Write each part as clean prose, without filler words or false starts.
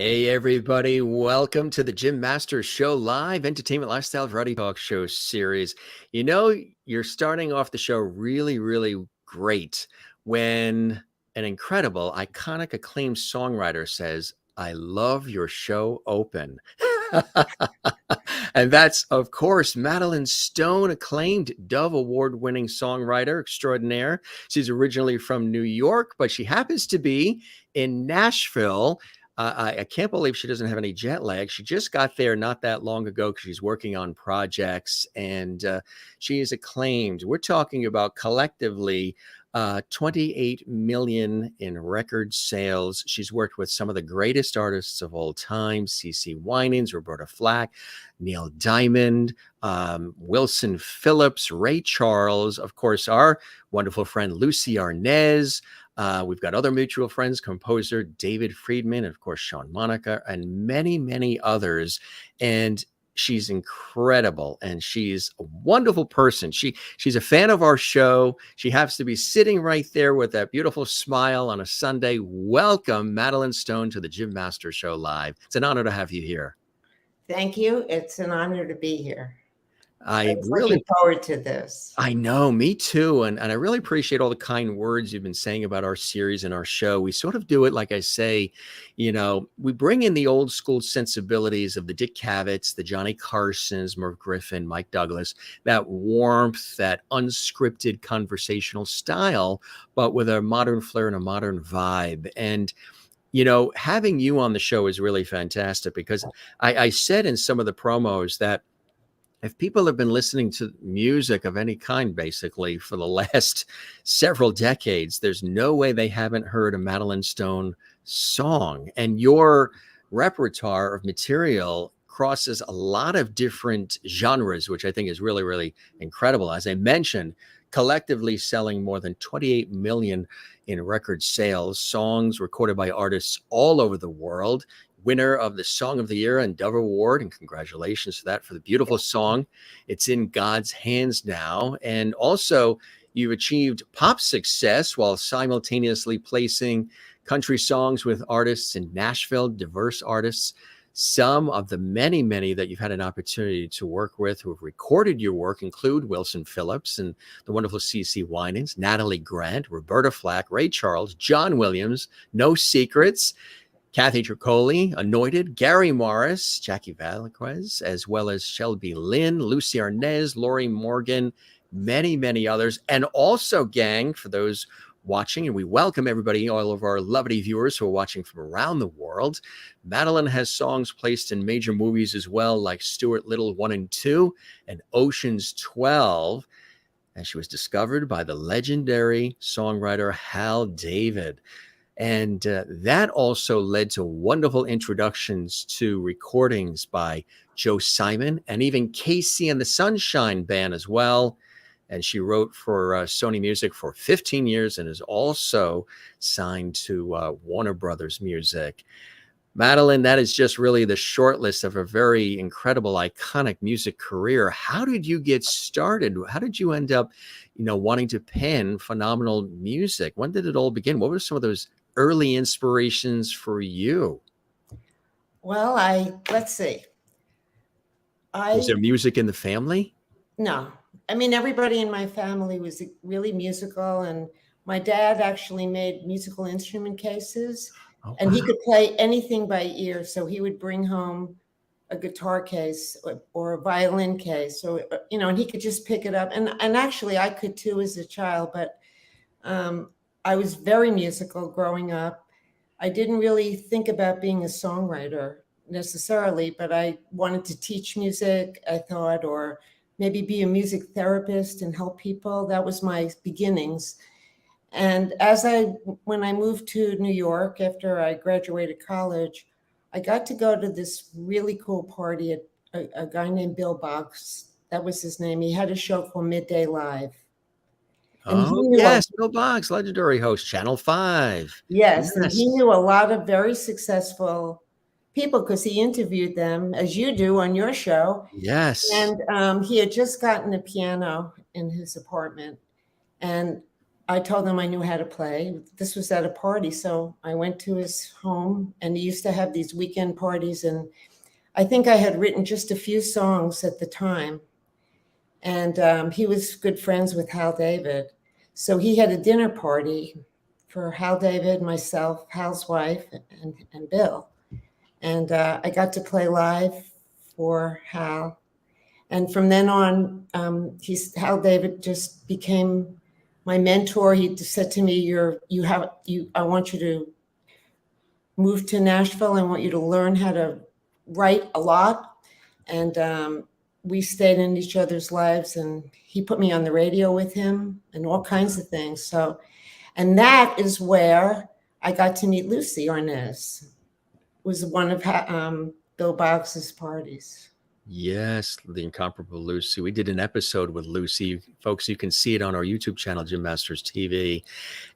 Hey, everybody. Welcome to the Jim Masters Show live entertainment lifestyle variety talk show series. You know, you're starting off the show really, really great when an incredible, iconic, acclaimed songwriter says, I love your show open. And that's, of course, Madeline Stone, acclaimed Dove Award-winning songwriter extraordinaire. She's originally from New York, but she happens to be in Nashville. I can't believe she doesn't have any jet lag. She just got there not that long ago because she's working on projects, and she is acclaimed. We're talking about collectively 28 million in record sales. She's worked with some of the greatest artists of all time: Cece Winans, Roberta Flack, Neil Diamond, Wilson Phillips, Ray Charles, of course, our wonderful friend Lucie Arnaz. We've got other mutual friends, composer David Friedman, and of course, Sean Monica, and many, many others. And she's incredible, and she's a wonderful person. She's a fan of our show. She happens to be sitting right there with that beautiful smile on a Sunday. Welcome, Madeline Stone, to the Jim Masters Show live. It's an honor to have you here. Thank you. It's an honor to be here. I'm looking forward to this. I know, me too. And I really appreciate all the kind words you've been saying about our series and our show. We sort of do it, like I say, you know, we bring in the old school sensibilities of the Dick Cavetts, the Johnny Carsons, Merv Griffin, Mike Douglas, that warmth, that unscripted conversational style, but with a modern flair and a modern vibe. And you know, having you on the show is really fantastic because I said in some of the promos that if people have been listening to music of any kind, basically, for the last several decades, there's no way they haven't heard a Madeline Stone song. And your repertoire of material crosses a lot of different genres, which I think is really, really incredible. As I mentioned, collectively selling more than 28 million in record sales, songs recorded by artists all over the world. Winner of the Song of the Year and Dove Award, and congratulations for that, for the beautiful song. It's in God's hands now. And also, you've achieved pop success while simultaneously placing country songs with artists in Nashville, diverse artists. Some of the many, many that you've had an opportunity to work with who have recorded your work include Wilson Phillips and the wonderful Cece Winans, Natalie Grant, Roberta Flack, Ray Charles, John Williams, No Secrets, Kathy Troccoli, Anointed, Gary Morris, Jaci Velasquez, as well as Shelby Lynne, Lucie Arnaz, Lorrie Morgan, many, many others. And also, gang, for those watching, and we welcome everybody, all of our lovely viewers who are watching from around the world. Madeline has songs placed in major movies as well, like Stuart Little 1 and 2 and Ocean's 12. And she was discovered by the legendary songwriter Hal David. And that also led to wonderful introductions to recordings by Joe Simon and even Casey and the Sunshine Band as well. And she wrote for Sony Music for 15 years and is also signed to Warner Brothers Music. Madeline, that is just really the short list of a very incredible, iconic music career. How did you get started? How did you end up, you know, wanting to pen phenomenal music? When did it all begin? What were some of those early inspirations for you? Well, let's see. Was there music in the family? No. I mean, everybody in my family was really musical, and my dad actually made musical instrument cases, and he could play anything by ear. So he would bring home a guitar case or a violin case, so you know, and he could just pick it up. And actually, I could too as a child, but I was very musical growing up. I didn't really think about being a songwriter necessarily, but I wanted to teach music, I thought, or maybe be a music therapist and help people. That was my beginnings. And when I moved to New York after I graduated college, I got to go to this really cool party at a guy named Bill Box. That was his name. He had a show called Midday Live. Oh, yes, Bill Boggs, legendary host, Channel 5. Yes, and he knew a lot of very successful people because he interviewed them, as you do on your show. Yes. And he had just gotten a piano in his apartment. And I told him I knew how to play. This was at a party, so I went to his home, and he used to have these weekend parties, and I think I had written just a few songs at the time. And he was good friends with Hal David. So he had a dinner party for Hal David, myself, Hal's wife, and Bill. And I got to play live for Hal. And from then on, Hal David just became my mentor. He said to me, I want you to move to Nashville. I want you to learn how to write a lot. And we stayed in each other's lives, and he put me on the radio with him and all kinds of things. So, and that is where I got to meet Lucie Arnaz. It was one of Bill Boggs's parties. Yes, the incomparable Lucie. We did an episode with Lucie. Folks, you can see it on our YouTube channel, Jim Masters TV.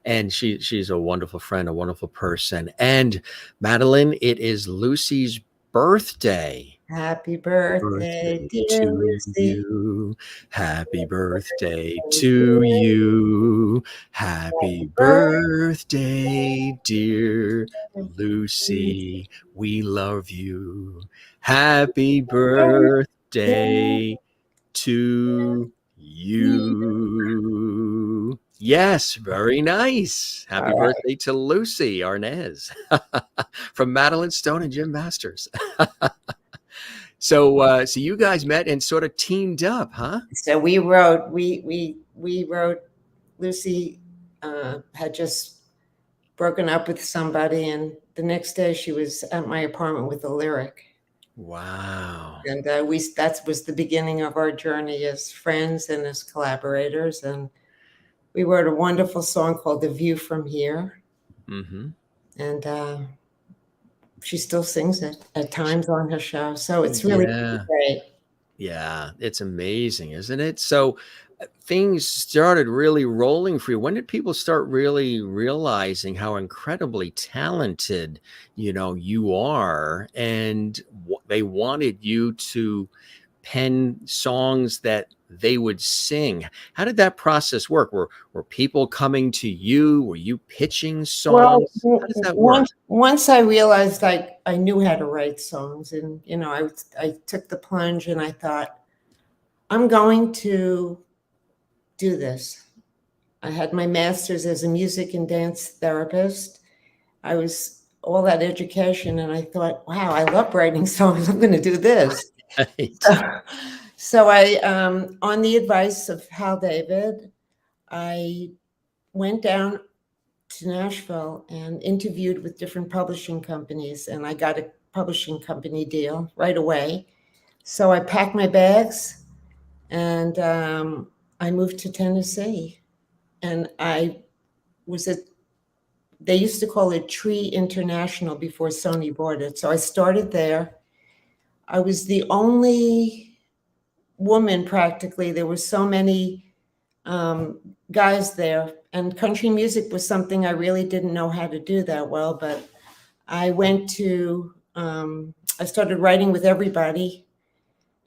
And she's a wonderful friend, a wonderful person. And Madeline, it is Lucie's birthday. Happy birthday, dear Lucie. You. Happy birthday to you. Happy birthday, dear Lucie. We love you. Happy birthday to you. Yes, very nice. Happy birthday to Lucie Arnaz from Madeline Stone and Jim Masters. So you guys met and sort of teamed up, huh? So we wrote. Lucie had just broken up with somebody, and the next day she was at my apartment with a lyric. Wow. And that was the beginning of our journey as friends and as collaborators. And we wrote a wonderful song called "The View from Here." Mm-hmm. And she still sings it at times on her show. So it's really great. Yeah, it's amazing, isn't it? So things started really rolling for you. When did people start really realizing how incredibly talented, you are, and they wanted you to pen songs that they would sing? How did that process work? Were people coming to you? Were you pitching songs? How does that work? Once I realized I knew how to write songs, and I took the plunge, and I thought, I'm going to do this. I had my master's as a music and dance therapist. I was all that education, and I thought, wow, I love writing songs. I'm going to do this. Right. So I, on the advice of Hal David, I went down to Nashville and interviewed with different publishing companies, and I got a publishing company deal right away. So I packed my bags, and I moved to Tennessee, and I was they used to call it Tree International before Sony bought it. So I started there. I was the only woman practically. There were so many guys there, and country music was something I really didn't know how to do that well, but I I started writing with everybody,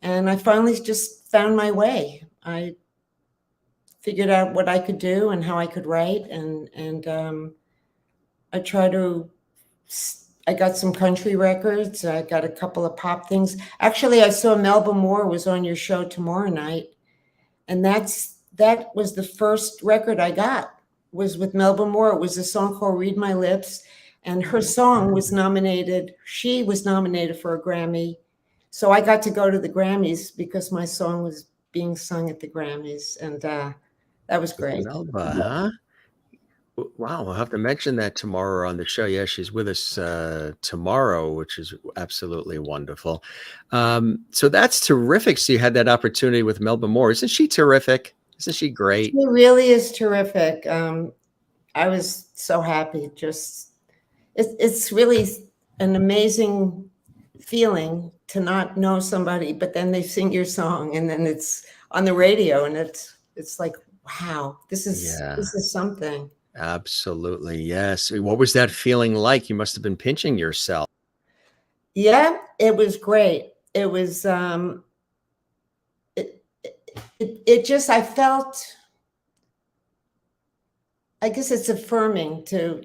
and I finally just found my way. I figured out what I could do and how I could write, and I got some country records. I got a couple of pop things. Actually, I saw Melba Moore was on your show tomorrow night, and that was the first record I got, was with Melba Moore. It was a song called "Read My Lips," and her song was nominated. She was nominated for a Grammy, so I got to go to the Grammys because my song was being sung at the Grammys, and that was great. Melba, huh? Wow, we'll have to mention that tomorrow on the show. Yeah, she's with us tomorrow, which is absolutely wonderful. So that's terrific. So you had that opportunity with Melba Moore. Isn't she terrific? Isn't she great? She really is terrific. I was so happy. It's really an amazing feeling to not know somebody, but then they sing your song, and then it's on the radio, and it's like, wow, this is something. Absolutely. Yes. What was that feeling like? You must have been pinching yourself. Yeah, it was great. It was, it just, I felt I guess it's affirming to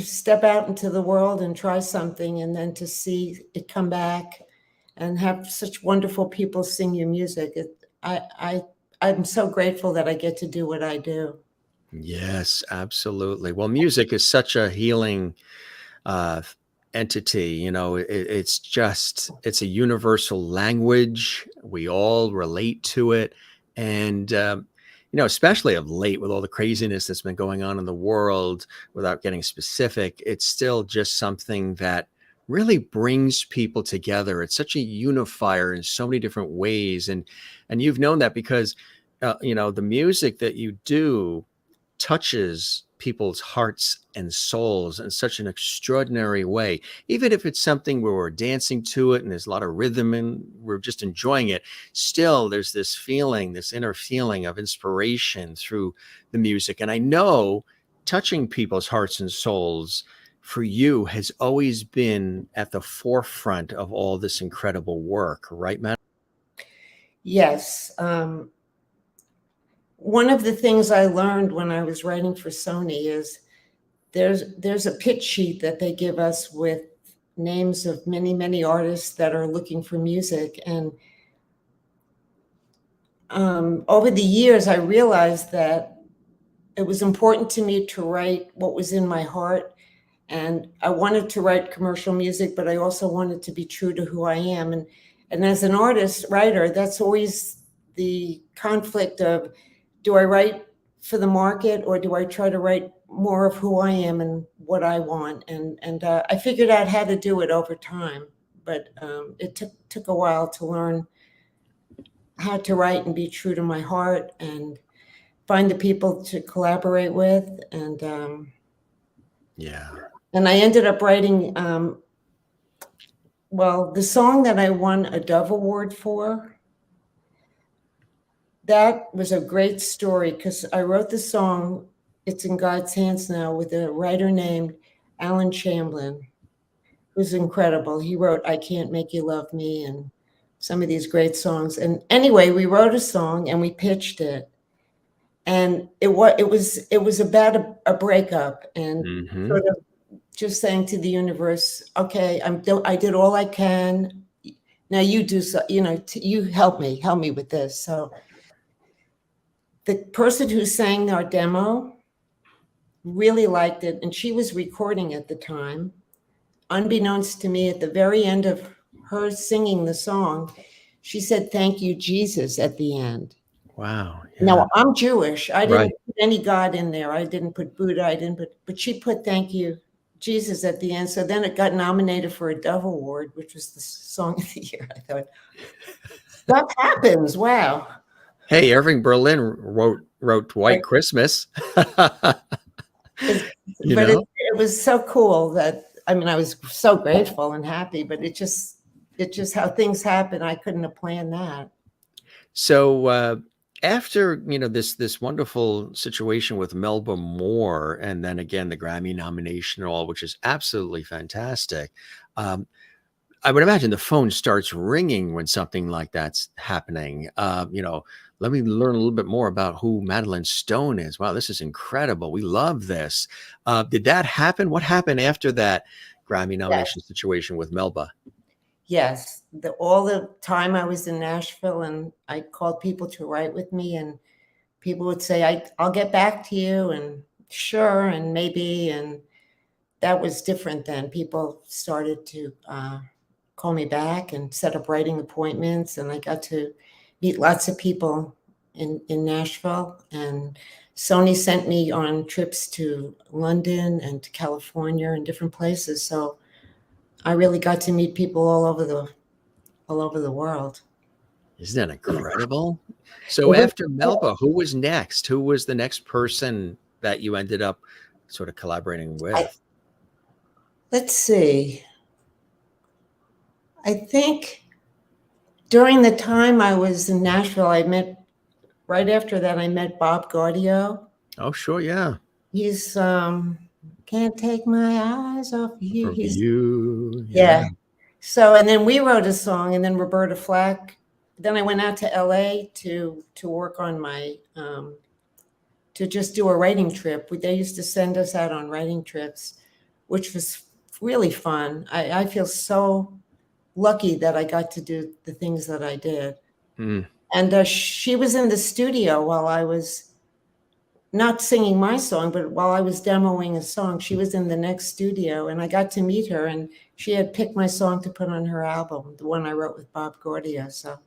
step out into the world and try something, and then to see it come back and have such wonderful people sing your music. I'm so grateful that I get to do what I do. Yes, absolutely. Well, music is such a healing uh, entity. You know, it's a universal language. We all relate to it. And, you know, especially of late with all the craziness that's been going on in the world, without getting specific, it's still just something that really brings people together. It's such a unifier in so many different ways. And you've known that because, you know, the music that you do touches people's hearts and souls in such an extraordinary way. Even if it's something where we're dancing to it and there's a lot of rhythm and we're just enjoying it, still there's this feeling, this inner feeling of inspiration through the music. And I know touching people's hearts and souls for you has always been at the forefront of all this incredible work, right, Matt? Yes. One of the things I learned when I was writing for Sony is there's a pitch sheet that they give us with names of many, many artists that are looking for music. And over the years, I realized that it was important to me to write what was in my heart. And I wanted to write commercial music, but I also wanted to be true to who I am. And as an artist, writer, that's always the conflict of, do I write for the market, or do I try to write more of who I am and what I want? And I figured out how to do it over time, but it took a while to learn how to write and be true to my heart and find the people to collaborate with. And Yeah. And I ended up writing, well, the song that I won a Dove Award for, that was a great story because I wrote the song, It's in God's Hands Now, with a writer named Allen Shamblin, who's incredible. He wrote I Can't Make You Love Me and some of these great songs. And anyway, we wrote a song and we pitched it. And it was about a breakup, and sort of just saying to the universe, okay, I did all I can. Now you do so, you know, you help me with this. So the person who sang our demo really liked it, and she was recording at the time. Unbeknownst to me, at the very end of her singing the song, she said, "Thank you, Jesus," at the end. Wow. Yeah. Now, I'm Jewish. I didn't put any God in there. I didn't put Buddha. But she put "Thank you, Jesus" at the end. So then it got nominated for a Dove Award, which was the song of the year. I thought, that happens. Wow. Hey, Irving Berlin wrote White Christmas. It was so cool that, I mean, I was so grateful and happy, but it just how things happen. I couldn't have planned that. So after, you know, this wonderful situation with Melba Moore, and then again the Grammy nomination and all, which is absolutely fantastic. I would imagine the phone starts ringing when something like that's happening. You know, let me learn a little bit more about who Madeline Stone is. Wow, this is incredible. We love this. Did that happen? What happened after that Grammy nomination situation with Melba? Yes, all the time I was in Nashville, and I called people to write with me, and people would say, I'll get back to you, and sure, and maybe, and that was different then. People started to call me back and set up writing appointments, and I got to meet lots of people in Nashville, and Sony sent me on trips to London and to California and different places. So I really got to meet people all over the world. Isn't that incredible? So after Melba, who was next? Who was the next person that you ended up sort of collaborating with? Let's see. I think during the time I was in Nashville, right after that, I met Bob Gaudio. Oh, sure. Yeah. He's, Can't Take My Eyes Off You. Yeah. So, and then we wrote a song, and then Roberta Flack. Then I went out to LA to work on my to just do a writing trip. They used to send us out on writing trips, which was really fun. I feel so lucky that I got to do the things that I did. Mm. And she was in the studio while I was not singing my song, but while I was demoing a song. She was in the next studio, and I got to meet her, and she had picked my song to put on her album, the one I wrote with Bob Gaudio. So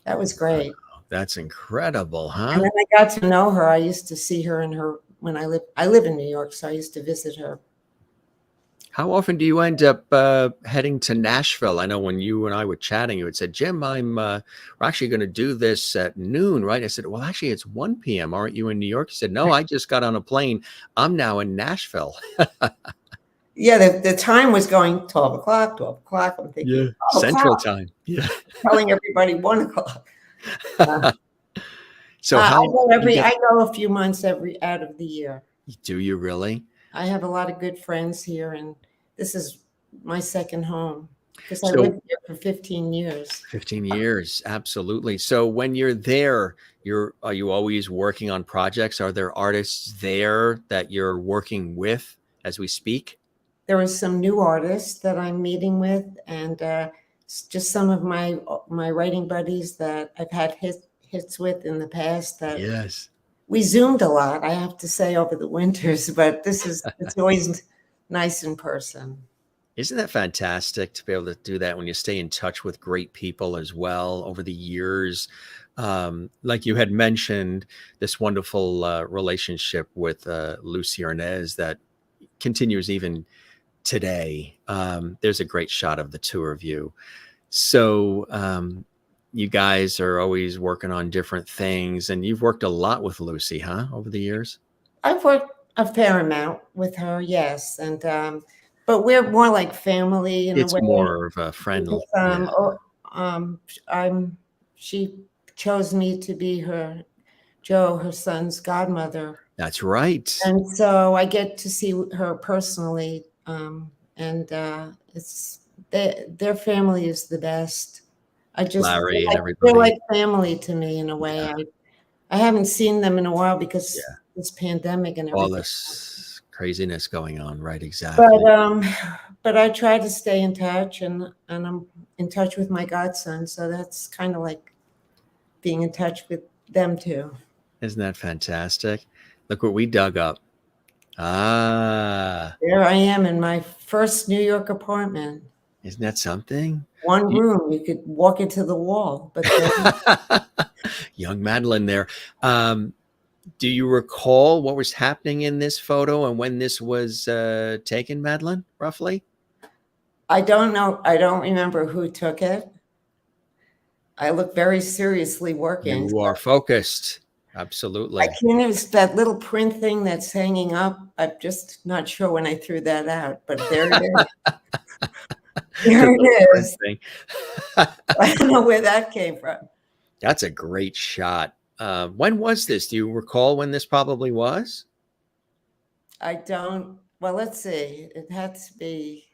that was great. Wow, that's incredible, huh? And then I got to know her. I used to see her when I live in New York, so I used to visit her. How often do you end up heading to Nashville? I know when you and I were chatting, you had said, Jim, we're actually going to do this at noon, right? I said, well, actually, it's 1 p.m. Aren't you in New York? He said, no, I just got on a plane. I'm now in Nashville. Yeah, the time was going 12 o'clock. I'm thinking, yeah, Central time. Yeah. Telling everybody 1 o'clock. So I go a few months out of the year. Do you really? I have a lot of good friends here, and this is my second home because I lived here for 15 years. 15 years, absolutely. So when you're there, are you always working on projects? Are there artists there that you're working with as we speak? There are some new artists that I'm meeting with, and just some of my writing buddies that I've had hits with in the past. That yes. We Zoomed a lot, I have to say, over the winters, but it's always nice in person. Isn't that fantastic to be able to do that when you stay in touch with great people as well over the years? Like you had mentioned, this wonderful relationship with Lucie Arnaz that continues even today. There's a great shot of the two of you. So you guys are always working on different things, and you've worked a lot with Lucie, huh, over the years? I've worked a fair amount with her, yes, and but we're more like family in a way. It's more of a friendly. She chose me to be her son's godmother. That's right. And so I get to see her personally, and it's their family is the best. Larry and everybody. They're like family to me in a way. Yeah. I haven't seen them in a while because this pandemic and everything. All this craziness going on, right? Exactly. But I try to stay in touch, and I'm in touch with my godson, so that's kind of like being in touch with them too. Isn't that fantastic? Look what we dug up. Ah. There I am in my first New York apartment. Isn't that something? One room, you could walk into the wall. But young Madeline there. Do you recall what was happening in this photo and when this was taken, Madeline, roughly? I don't know. I don't remember who took it. I look very seriously working. You are focused. Absolutely. I can't even, that little print thing that's hanging up. I'm just not sure when I threw that out, but there it is. There it is. I don't know where that came from. That's a great shot. When was this? Do you recall when this probably was? I don't. Well, let's see. It had to be.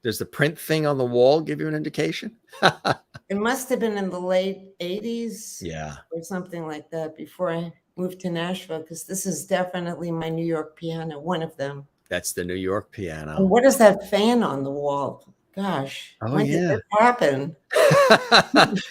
Does the print thing on the wall give you an indication? It must have been in the late 80s. Yeah. Or something like that before I moved to Nashville, because this is definitely my New York piano, one of them. That's the New York piano. And what is that fan on the wall? Gosh. When did that happen?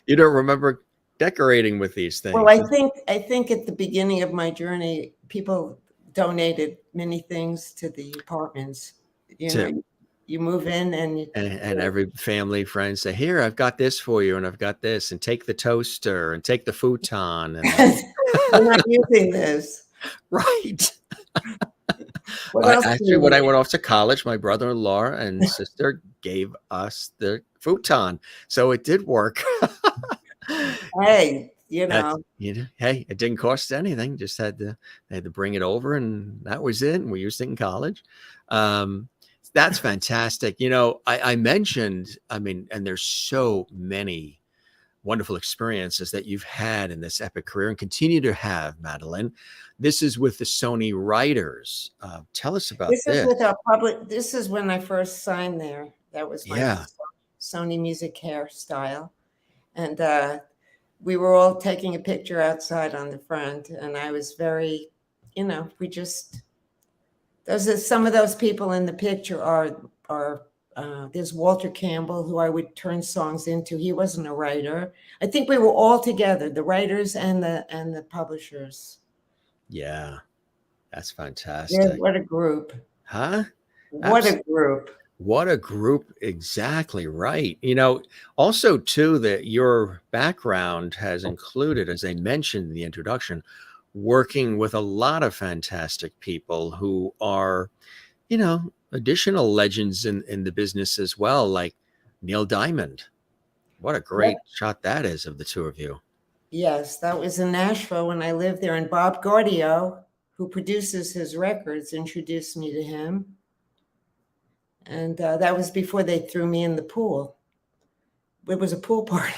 You don't remember decorating with these things? Well, I think at the beginning of my journey, people donated many things to the apartments. You know, you move in and every family friend say, here, I've got this for you, and I've got this, and take the toaster and take the futon. And I'm not using this. Right. Actually, when I went off to college, my brother-in-law and sister gave us the futon. So it did work. Hey, hey, it didn't cost anything. Just they had to bring it over, and that was it. And we used it in college. That's fantastic. I mentioned, and there's so many wonderful experiences that you've had in this epic career and continue to have, Madeline. This is with the Sony Writers. Tell us about this. This is with our public. This is when I first signed there. That was my Sony Music hairstyle. And we were all taking a picture outside on the front. And I was very we just, those are some of those people in the picture are there's Walter Campbell, who I would turn songs into. He wasn't a writer. I think we were all together, the writers and the publishers. Yeah, that's Yeah, fantastic. what a group. Huh? What a group. What a group. Exactly right. Also too, that your background has included, as I mentioned in the introduction, working with a lot of fantastic people who are, additional legends in the business as well, like Neil Diamond. What a great shot that is of the two of you. Yes, that was in Nashville when I lived there. And Bob Gaudio, who produces his records, introduced me to him. And that was before they threw me in the pool. It was a pool party.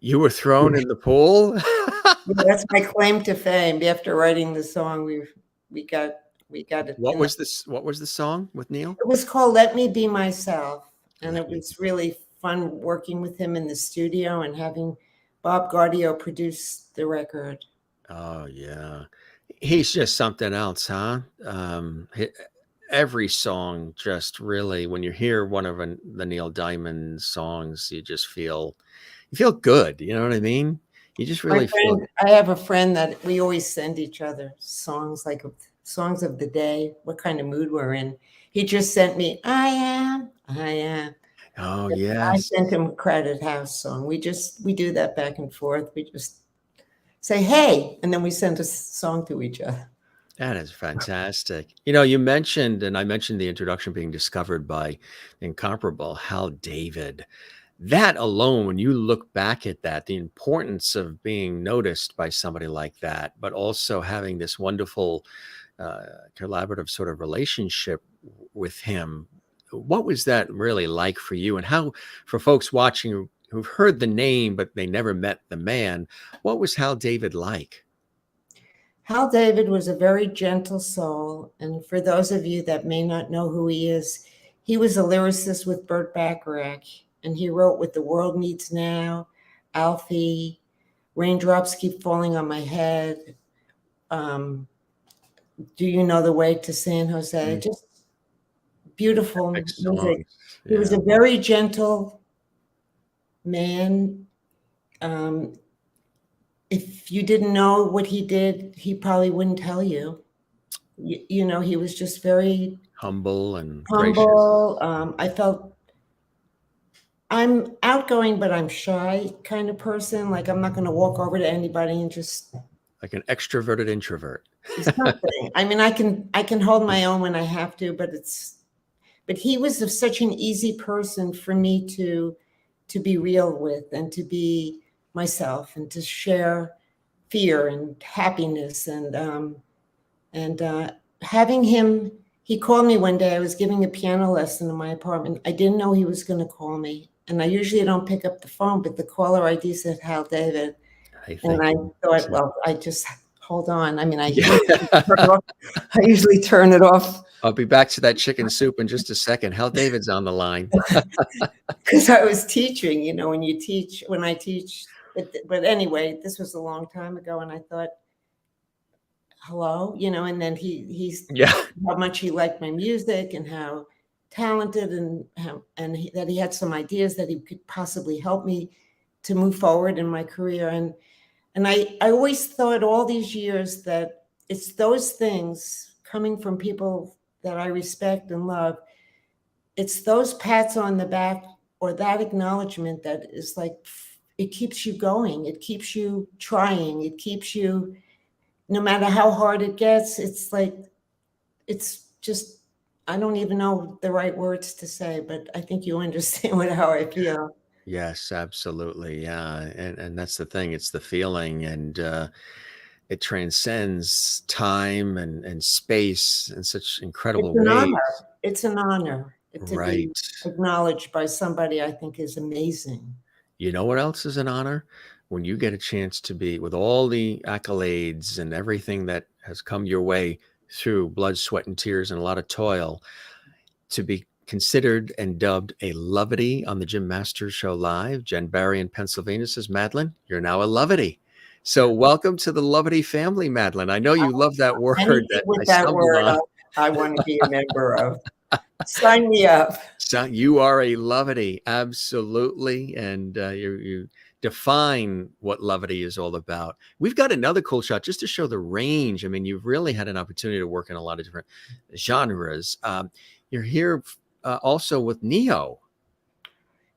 You were thrown in the pool? Yeah, that's my claim to fame. After writing the song, we got it. What was the song with Neil? It was called "Let Me Be Myself," and it was really fun working with him in the studio and having Bob Gaudio produce the record. Oh yeah, he's just something else, huh? Every song just really, when you hear one of the Neil Diamond songs, you just feel good. You know what I mean? You just really feel. I have a friend that we always send each other songs, like songs of the day, what kind of mood we're in. He just sent me I Am. Oh I yes. sent him a Crowded House song. We do that back and forth. We just say hey, and then we send a song to each other. That is fantastic. You mentioned, and I mentioned the introduction being discovered by incomparable Hal David. That alone, when you look back at that, the importance of being noticed by somebody like that, but also having this wonderful collaborative sort of relationship with him. What was that really like for you? And how, for folks watching who've heard the name, but they never met the man, what was Hal David like? Hal David was a very gentle soul. And for those of you that may not know who he is, he was a lyricist with Burt Bacharach. And he wrote What the World Needs Now, Alfie, Raindrops Keep Falling on My Head, Do You Know the Way to San Jose? Just beautiful music. Yeah. He was a very gentle man. If you didn't know what he did, he probably wouldn't tell you. He was just very humble and humble. I felt I'm outgoing, but I'm shy kind of person. Like I'm not going to walk over to anybody and just like an extroverted introvert. Something. I mean, I can hold my own when I have to, but he was such an easy person for me to be real with and to be myself and to share fear and happiness and having him. He called me one day. I was giving a piano lesson in my apartment. I didn't know he was going to call me. And I usually don't pick up the phone, but the caller ID said Hal David. And I thought, well, I just hold on. I mean, I usually turn it off. I'll be back to that chicken soup in just a second. Hal David's on the line. Because I was teaching, when I teach. But anyway, this was a long time ago. And I thought, hello, and then he's how much he liked my music and how talented and that he had some ideas that he could possibly help me to move forward in my career. And I always thought all these years that it's those things coming from people that I respect and love. It's those pats on the back or that acknowledgement that is like, it keeps you going. It keeps you trying. It keeps you, no matter how hard it gets, it's like, it's just, I don't even know the right words to say, but I think you understand how I feel. Yes, absolutely. Yeah. And that's the thing. It's the feeling, and it transcends time and space in such incredible ways. It's an honor. To be acknowledged by somebody I think is amazing. You know what else is an honor? When you get a chance to be, with all the accolades and everything that has come your way through blood, sweat, and tears and a lot of toil, to be considered and dubbed a Lovety on the Jim Masters Show Live. Jen Barry in Pennsylvania says, Madeline, you're now a Lovety. So welcome to the Lovity family, Madeline. I know you love that word Anything that I with that stumbled word, on. I want to be a member of. Sign me up. So you are a Lovity, absolutely, and you define what Lovity is all about. We've got another cool shot just to show the range. I mean, you've really had an opportunity to work in a lot of different genres. You're here also with Neo.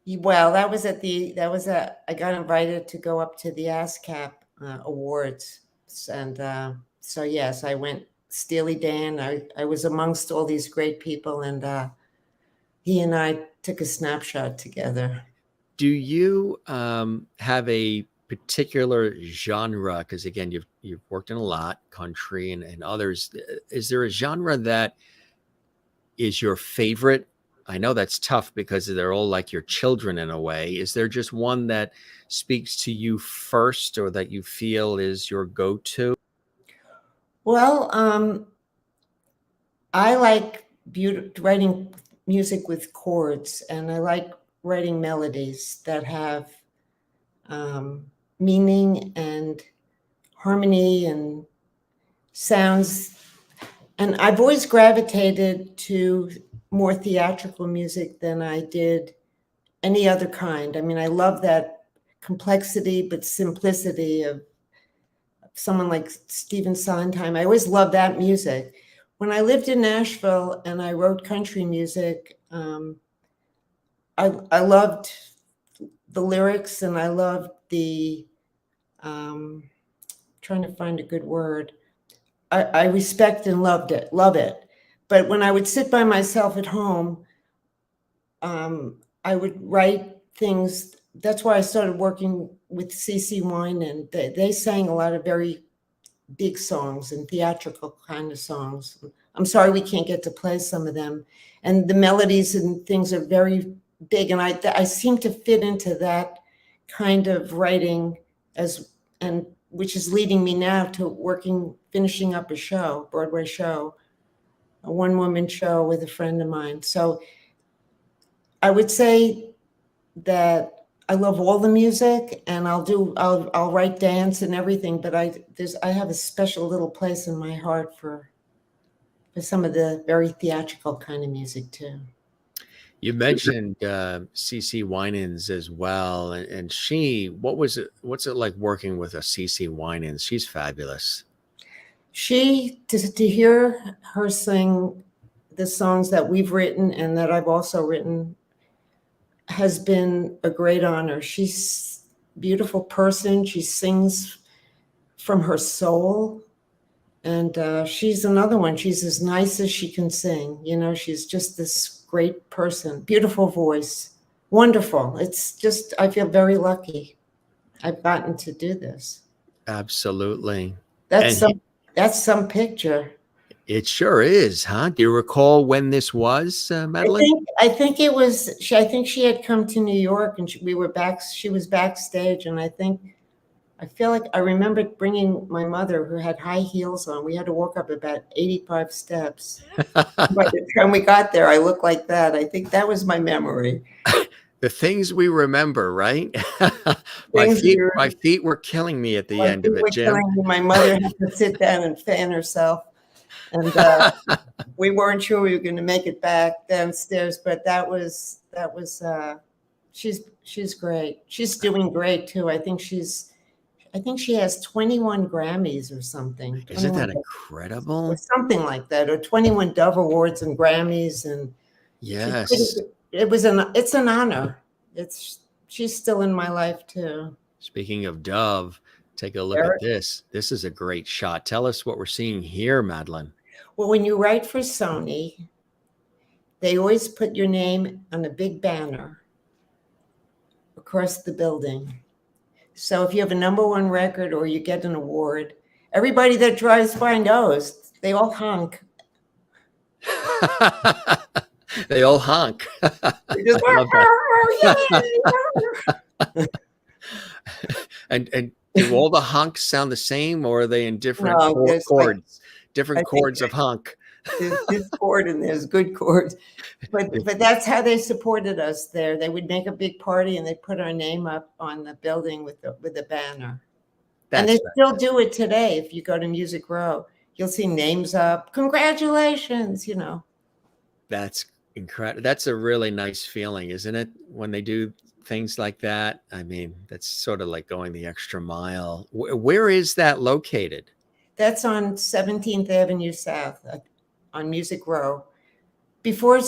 Well, that was I got invited to go up to the ASCAP Awards. And so, yes, I went. Steely Dan, I was amongst all these great people, and he and I took a snapshot together. Do you have a particular genre? Because again, you've worked in a lot, country and others. Is there a genre that is your favorite? I know that's tough because they're all like your children in a way. Is there just one that speaks to you first, or that you feel is your go-to? Well, I like writing music with chords, and I like writing melodies that have meaning and harmony and sounds. And I've always gravitated to more theatrical music than I did any other kind. I mean, I love that complexity but simplicity of someone like Stephen Sondheim. I always loved that music. When I lived in Nashville and I wrote country music, I loved the lyrics, and I loved the trying to find a good word. I respect and love it. But when I would sit by myself at home, I would write things. That's why I started working with Cece Winans. They sang a lot of very big songs and theatrical kind of songs. I'm sorry we can't get to play some of them. And the melodies and things are very big. And I seem to fit into that kind of writing, which is leading me now to finishing up a Broadway show, a one-woman show with a friend of mine. So I would say that I love all the music, and I'll write dance and everything, but I have a special little place in my heart for some of the very theatrical kind of music too. You mentioned Cece Winans as well, and what's it like working with a Cece Winans? She's fabulous. To hear her sing the songs that we've written and that I've also written has been a great honor. She's a beautiful person. She sings from her soul. And she's another one. She's as nice as she can sing. You know, she's just this great person, beautiful voice, wonderful. It's just, I feel very lucky I've gotten to do this. Absolutely. That's some picture. It sure is, huh? Do you recall when this was, Madeline? I think it was. I think she had come to New York, and she was backstage, and I feel like I remember bringing my mother, who had high heels on. We had to walk up about 85 steps. By the time we got there, I looked like that. I think that was my memory. The things we remember, right? My feet were killing me at the end of it, Jim. My mother had to sit down and fan herself. And we weren't sure we were going to make it back downstairs, but she's great. She's doing great too. I think she has 21 Grammys or something. Isn't that incredible? Or something like that, or 21 Dove Awards and Grammys. And yes, it's an honor. She's still in my life too. Speaking of Dove, take a look at this. This is a great shot. Tell us what we're seeing here, Madeline. Well, when you write for Sony, they always put your name on a big banner across the building. So if you have a #1 record or you get an award, everybody that drives by knows. They all honk. They all honk. And do all the honks sound the same, or are they in different chords? Different chords of honk. There's this chord and there's good chords. But that's how they supported us there. They would make a big party and they'd put our name up on the building with a banner. And they still do it today. If you go to Music Row, you'll see names up. Congratulations, you know. That's incredible. That's a really nice feeling, isn't it? When they do things like that. I mean, that's sort of like going the extra mile. Where is that located? That's on 17th Avenue South on Music Row. Before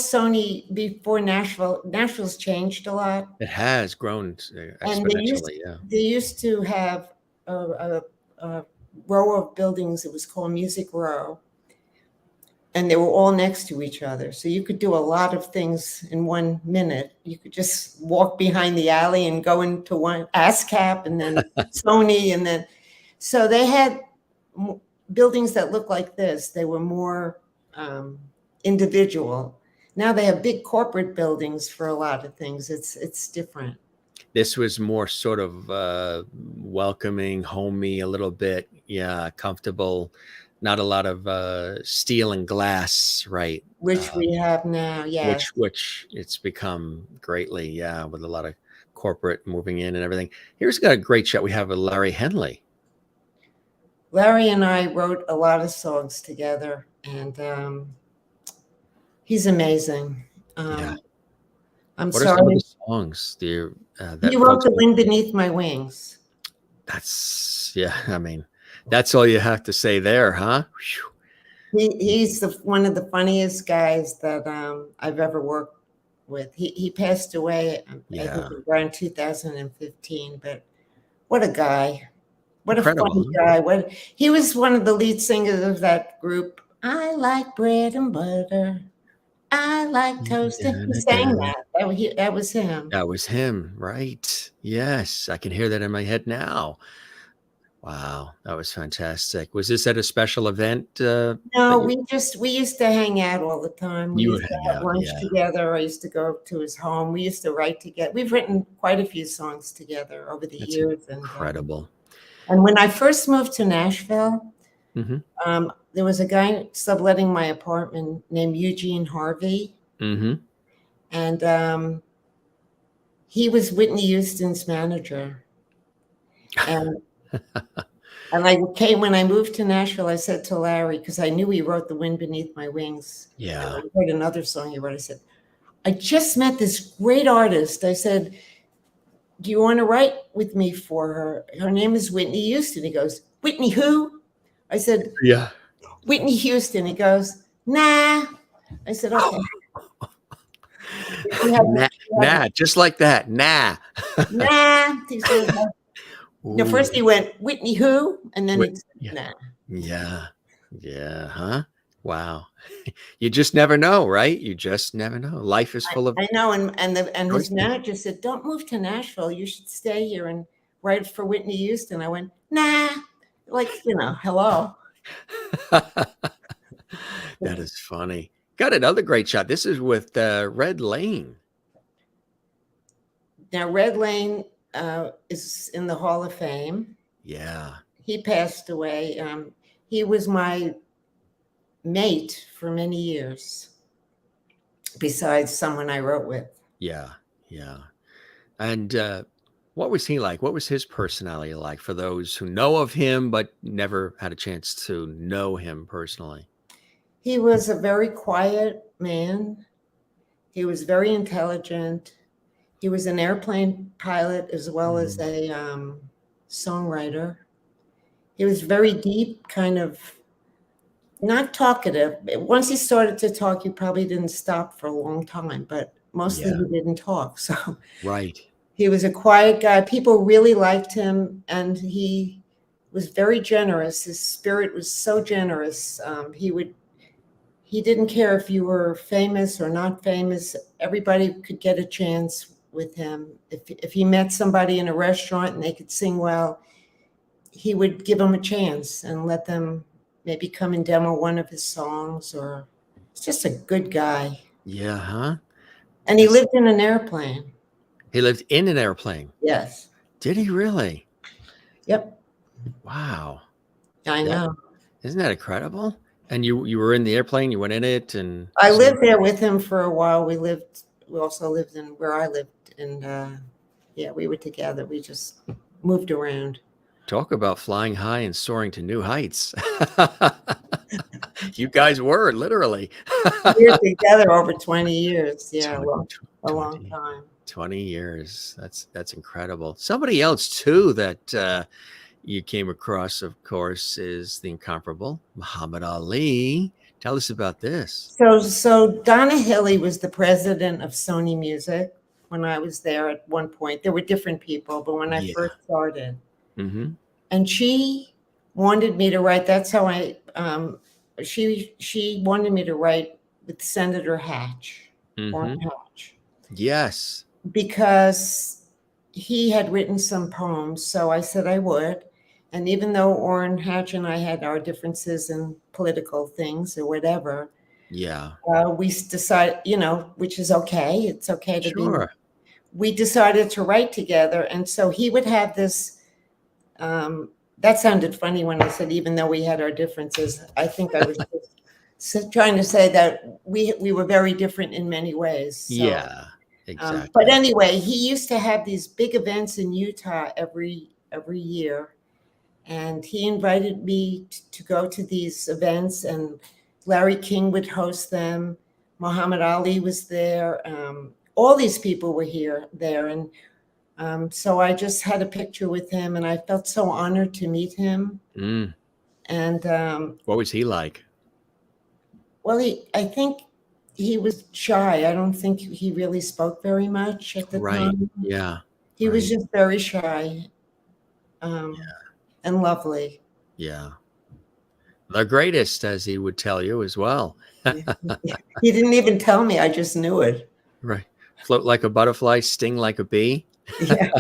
Nashville's changed a lot. It has grown And exponentially, they used to have a row of buildings. It was called Music Row. And they were all next to each other. So you could do a lot of things in 1 minute. You could just walk behind the alley and go into one ASCAP and then Sony. And then, so they had buildings that looked like this. They were more individual. Now they have big corporate buildings for a lot of things. It's different. This was more sort of welcoming, homey, a little bit, comfortable. Not a lot of steel and glass, right? Which we have now, yeah. Which it's become greatly, with a lot of corporate moving in and everything. Here's got a great shot we have with Larry Henley. Larry and I wrote a lot of songs together, and he's amazing. I'm what sorry. Are some of the songs he wrote The Wind Beneath My Wings. That's, I mean, that's all you have to say there, huh? He's one of the funniest guys that I've ever worked with. He passed away, I think, around 2015. But what a guy! What incredible. A funny guy! He was one of the lead singers of that group. I like bread and butter. I like toast. He sang that. That was him. That was him, right? Yes, I can hear that in my head now. Wow, that was fantastic. Was this at a special event? No, we used to hang out all the time. We used to have lunch together. I used to go to his home. We used to write together. We've written quite a few songs together over the years. Incredible. And when I first moved to Nashville, there was a guy subletting my apartment named Eugene Harvey. And he was Whitney Houston's manager. And when I moved to Nashville, I said to Larry, because I knew he wrote The Wind Beneath My Wings. Yeah. I heard another song he wrote. I said, I just met this great artist. I said, do you want to write with me for her? Her name is Whitney Houston. He goes, Whitney who? I said, yeah, Whitney Houston. He goes, nah. I said, okay. Nah, just like that. Nah. Nah. He said, no, first he went, Whitney who? And then he said, nah. Yeah. Huh? Wow. You just never know, right? You just never know. Life is full of. I know. And his manager said, don't move to Nashville. You should stay here and write for Whitney Houston. I went, nah. Like, hello. That is funny. Got another great shot. This is with Red Lane. Now, Red Lane is in the Hall of Fame. Yeah. He passed away. He was my mate for many years, besides someone I wrote with. Yeah. And what was he like? What was his personality like for those who know of him but never had a chance to know him personally? He was a very quiet man. He was very intelligent. He was an airplane pilot as well as a songwriter. He was very deep, kind of not talkative. Once he started to talk, he probably didn't stop for a long time, but mostly he didn't talk. So right. He was a quiet guy. People really liked him, and he was very generous. His spirit was so generous. He didn't care if you were famous or not famous. Everybody could get a chance with him. If he met somebody in a restaurant and they could sing well, he would give them a chance and let them maybe come and demo one of his songs. Or he's just a good guy. Yeah, huh? And he lived in an airplane. He lived in an airplane? Yes. Did he really? Yep. Wow. I know. Isn't that incredible? And you were in the airplane, you went in it, and I lived there with him for a while. We also lived in where I lived, and we were together. We just moved around. Talk about flying high and soaring to new heights. You guys were literally. We're together over 20 years. Yeah, 20, well, a long 20, time. 20 years. That's incredible. Somebody else too that you came across, of course, is the incomparable Muhammad Ali. Tell us about this. So Donna Hilley was the president of Sony Music when I was there at one point. There were different people, but when I Yeah. first started, Mm-hmm. and she wanted me to write. That's how she wanted me to write with Senator Hatch, Orrin Hatch. Yes. Because he had written some poems. So I said I would. And even though Orrin Hatch and I had our differences in political things or whatever, Yeah. we decided, which is okay. It's okay to be. We decided to write together. And so he would have this. That sounded funny when I said, even though we had our differences. I think I was just trying to say that we were very different in many ways. So. Yeah. Exactly. But anyway, he used to have these big events in Utah every year, and he invited me to go to these events. And Larry King would host them. Muhammad Ali was there. All these people were there, and so I just had a picture with him, and I felt so honored to meet him. And what was he like? Well, I think he was shy. I don't think he really spoke very much at the time. Yeah. He was just very shy, and lovely. Yeah. The greatest, as he would tell you as well. He didn't even tell me. I just knew it. Right. Float like a butterfly, sting like a bee. Yeah.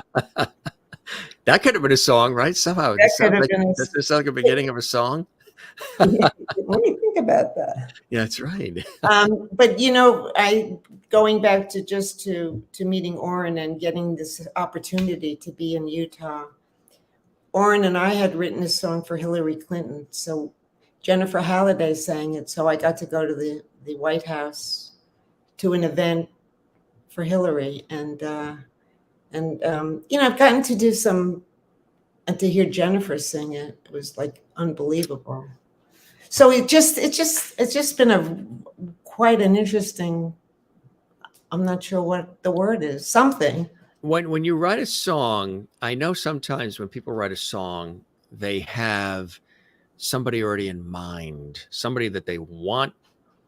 That could have been a song, right? Somehow. That could have been does this sound like a beginning of a song? Let me think about that. Yeah, that's right. But going back to meeting Orrin and getting this opportunity to be in Utah, Orrin and I had written a song for Hillary Clinton. So Jennifer Halliday sang it. So I got to go to the White House to an event for Hillary. And I've gotten to do and to hear Jennifer sing it. It was like unbelievable. So it's just been quite an interesting, I'm not sure what the word is, something. When you write a song, I know sometimes when people write a song, they have somebody already in mind, somebody that they want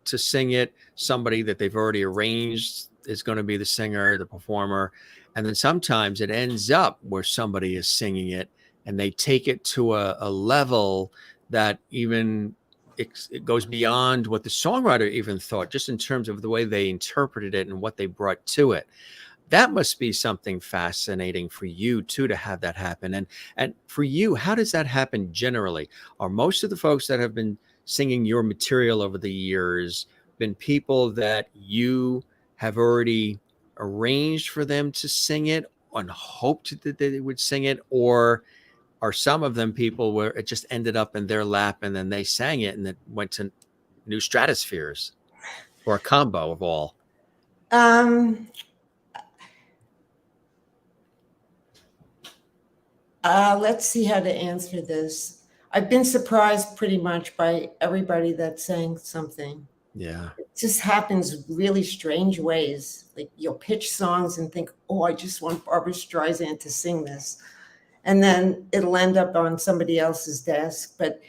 to sing it, somebody that they've already arranged is going to be the singer, the performer. And then sometimes it ends up where somebody is singing it and they take it to a level that even it goes beyond what the songwriter even thought, just in terms of the way they interpreted it and what they brought to it. That must be something fascinating for you too, to have that happen. And for you, how does that happen generally? Are most of the folks that have been singing your material over the years been people that you have already arranged for them to sing it and hoped that they would sing it? Or are some of them people where it just ended up in their lap and then they sang it and it went to new stratospheres, or a combo of all? Let's see how to answer this. I've been surprised pretty much by everybody that sang something. Yeah. It just happens really strange ways. Like you'll pitch songs and think, oh, I just want Barbra Streisand to sing this. And then it'll end up on somebody else's desk. But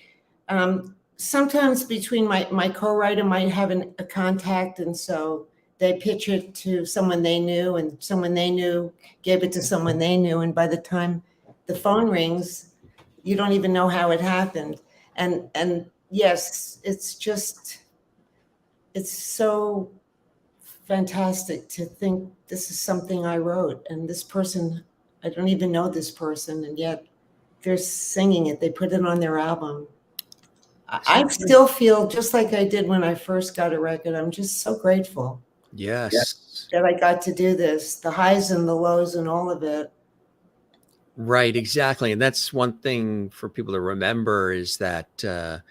sometimes between my co-writer might have a contact, and so they pitch it to someone they knew, and someone they knew gave it to someone they knew. And by the time the phone rings, you don't even know how it happened. And yes, it's so fantastic to think this is something I wrote, and this person, I don't even know this person, and yet they're singing it. They put it on their album. I still feel just like I did when I first got a record. I'm just so grateful. Yes. That I got to do this, the highs and the lows and all of it. Right, exactly. And that's one thing for people to remember, is that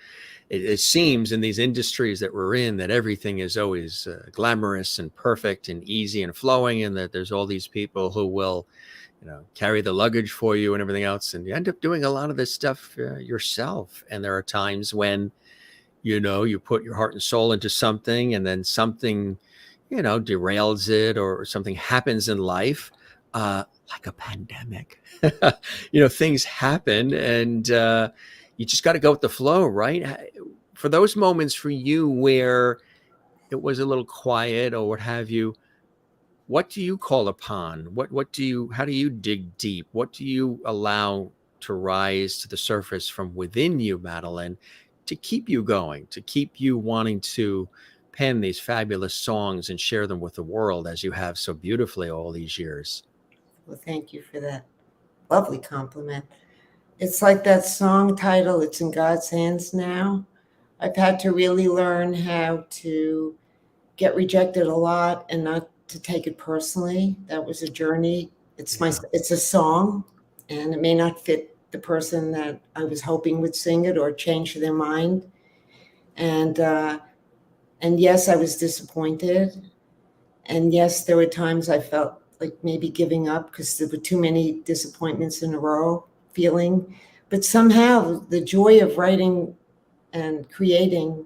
it seems in these industries that we're in that everything is always glamorous and perfect and easy and flowing, and that there's all these people who will, carry the luggage for you and everything else. And you end up doing a lot of this stuff yourself. And there are times when, you put your heart and soul into something, and then something, derails it, or something happens in life, like a pandemic. Things happen, and you just got to go with the flow, right? For those moments for you where it was a little quiet or what have you, what do you call upon? How do you dig deep? What do you allow to rise to the surface from within you, Madeline, to keep you going, to keep you wanting to pen these fabulous songs and share them with the world as you have so beautifully all these years? Well, thank you for that lovely compliment. It's like that song title, It's in God's Hands Now. I've had to really learn how to get rejected a lot and not to take it personally. That was a journey. It's a song, and it may not fit the person that I was hoping would sing it or change their mind. And yes, I was disappointed. And yes, there were times I felt like maybe giving up because there were too many disappointments in a row feeling. But somehow the joy of writing and creating,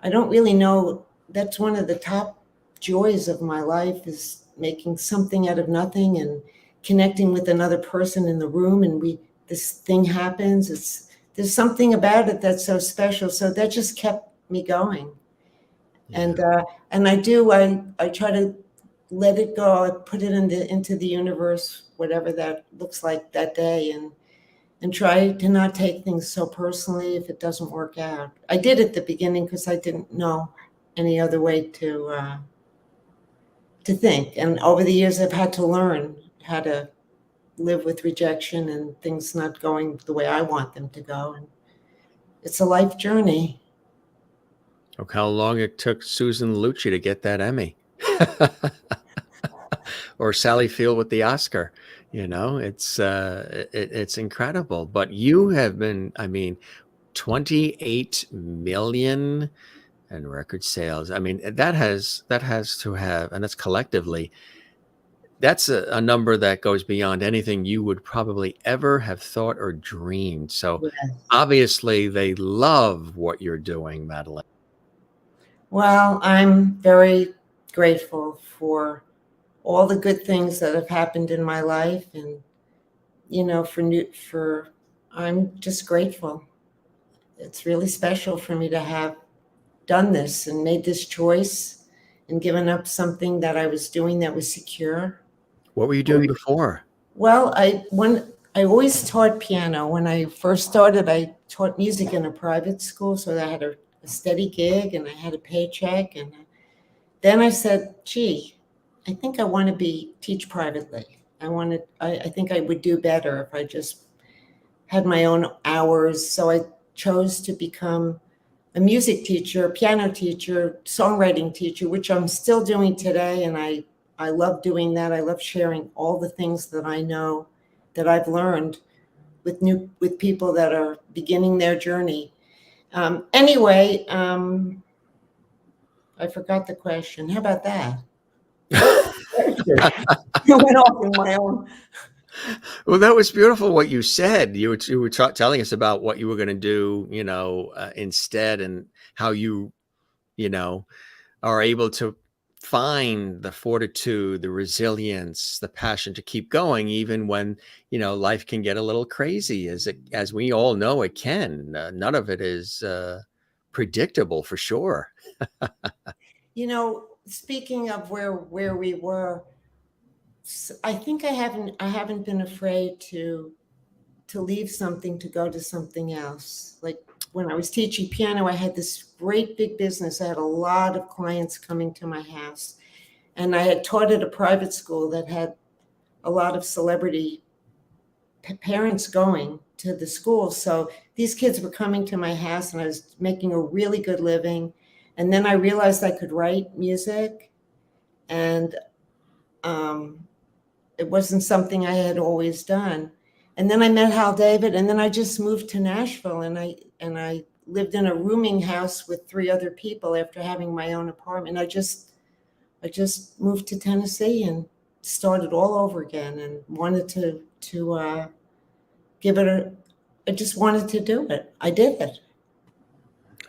I don't really know, that's one of the top joys of my life, is making something out of nothing and connecting with another person in the room, and this thing happens. There's something about it that's so special. So that just kept me going. Yeah. And I try to let it go. I put it into the universe, whatever that looks like that day, and try to not take things so personally if it doesn't work out. I did at the beginning because I didn't know any other way to think. And over the years, I've had to learn how to live with rejection and things not going the way I want them to go. And it's a life journey. Look how long it took Susan Lucci to get that Emmy. Or Sally Field with the Oscar. It's incredible. But you have been, 28 million and record sales. That has to have, and that's collectively, that's a number that goes beyond anything you would probably ever have thought or dreamed. So yes. Obviously they love what you're doing, Madeline. Well, I'm very grateful for all the good things that have happened in my life, and I'm just grateful. It's really special for me to have done this and made this choice and given up something that I was doing that was secure. What were you doing before? Well, I always taught piano. When I first started, I taught music in a private school, so I had a steady gig and I had a paycheck. And then I said, gee, I think I want to teach privately. I think I would do better if I just had my own hours. So I chose to become a music teacher, a piano teacher, songwriting teacher, which I'm still doing today. And I love doing that. I love sharing all the things that I know that I've learned with people that are beginning their journey. Anyway, I forgot the question. How about that? I went off in my own. Well, that was beautiful what you said. You were telling us about what you were going to do, instead, and how you are able to find the fortitude, the resilience, the passion to keep going, even when, life can get a little crazy, as we all know it can. None of it is predictable, for sure. Speaking of where we were, I think I haven't been afraid to leave something to go to something else. Like when I was teaching piano, I had this great big business. I had a lot of clients coming to my house, and I had taught at a private school that had a lot of celebrity parents going to the school. So these kids were coming to my house, and I was making a really good living. And then I realized I could write music, and it wasn't something I had always done. And then I met Hal David, and then I just moved to Nashville, and I lived in a rooming house with 3 other people after having my own apartment. I just moved to Tennessee, and start it all over again and wanted to give it I just wanted to do it. I did it.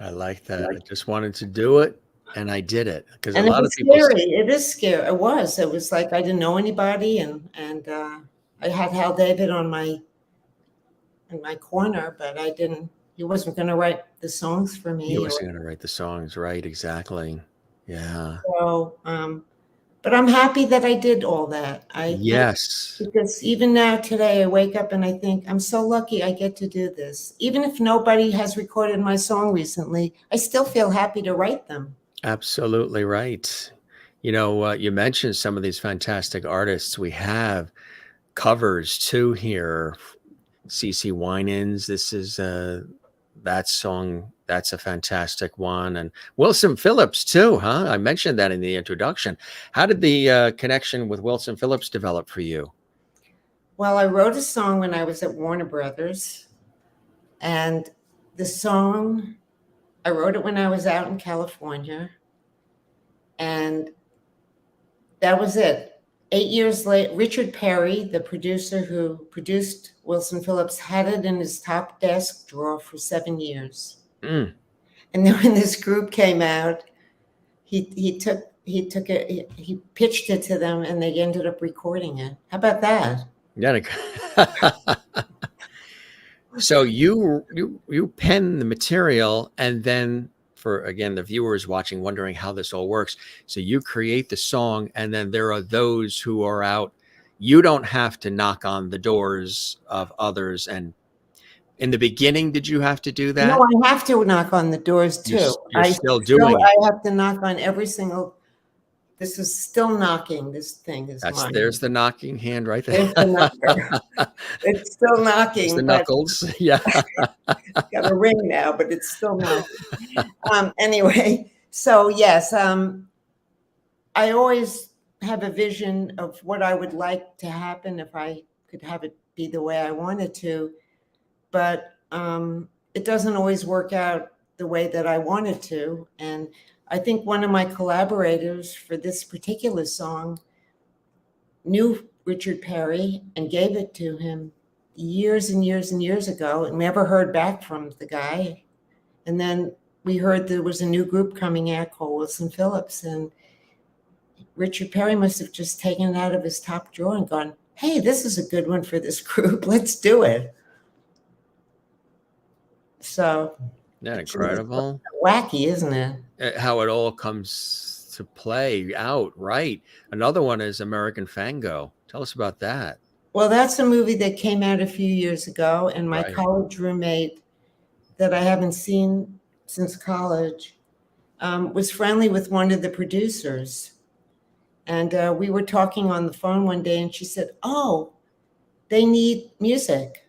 I like that. I just wanted to do it, and I did it. Because a And it lot of was people scary. It is scary. It was like I didn't know anybody, and I had Hal David in my corner, but he wasn't going to write the songs for me. He wasn't going to write the songs, right? Exactly. Yeah. So, but I'm happy that I did all that. Yes. Because even now today, I wake up and I think I'm so lucky I get to do this. Even if nobody has recorded my song recently, I still feel happy to write them. Absolutely right. You mentioned some of these fantastic artists. We have covers too here. Cece Winans, this is that song. That's a fantastic one. And Wilson Phillips too, huh? I mentioned that in the introduction. How did the connection with Wilson Phillips develop for you? Well, I wrote a song when I was at Warner Brothers, and the song, I wrote it when I was out in California, and that was it. 8 years later, Richard Perry, the producer who produced Wilson Phillips, had it in his top desk drawer for 7 years. Mm. And then when this group came out, he pitched it to them, and they ended up recording it. How about that? Yeah. So you pen the material, and then for, again, the viewers watching, wondering how this all works. So you create the song, and then there are those who are out. You don't have to knock on the doors of others. And in the beginning, did you have to do that? No, I have to knock on the doors too. You're still doing it. I have to knock on every single. This is still knocking. This thing is mine. There's the knocking hand right there. There's the knocker. It's still knocking. It's the knuckles. Yeah. Got a ring now, but it's still knocking. Anyway, so yes, I always have a vision of what I would like to happen if I could have it be the way I wanted to, but it doesn't always work out the way that I wanted to. And I think one of my collaborators for this particular song knew Richard Perry and gave it to him years and years and years ago, and never heard back from the guy. And then we heard there was a new group coming out called Wilson Phillips, and Richard Perry must have just taken it out of his top drawer and gone, "Hey, this is a good one for this group. Let's do it." So Isn't that incredible? Wacky, isn't it? How it all comes to play out, right? Another one is American Fango. Tell us about that. Well, that's a movie that came out a few years ago, and my college roommate that I haven't seen since college was friendly with one of the producers. And we were talking on the phone one day, and she said, "Oh, they need music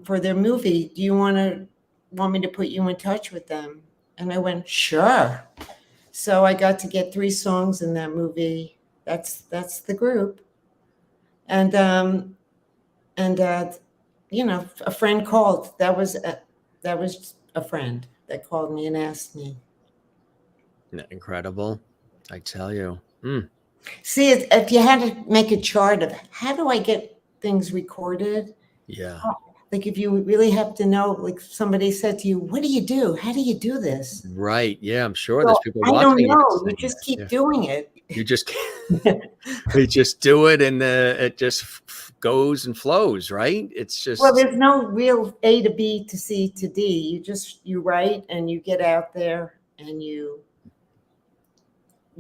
for their movie. Do you want me to put you in touch with them?" And I went, "Sure." So I got to get 3 songs in that movie. That's the group. And a friend called. That was a friend that called me and asked me. Isn't that incredible? I tell you. See, if you had to make a chart of how do I get things recorded? Yeah. Like if you really have to know, like somebody said to you, "What do you do? How do you do this?" Right. Yeah, I'm sure there's people watching. I don't know. You just keep doing it. You just we just do it, and it just goes and flows, right? It's just, well, there's no real A to B to C to D. You write and you get out there, and you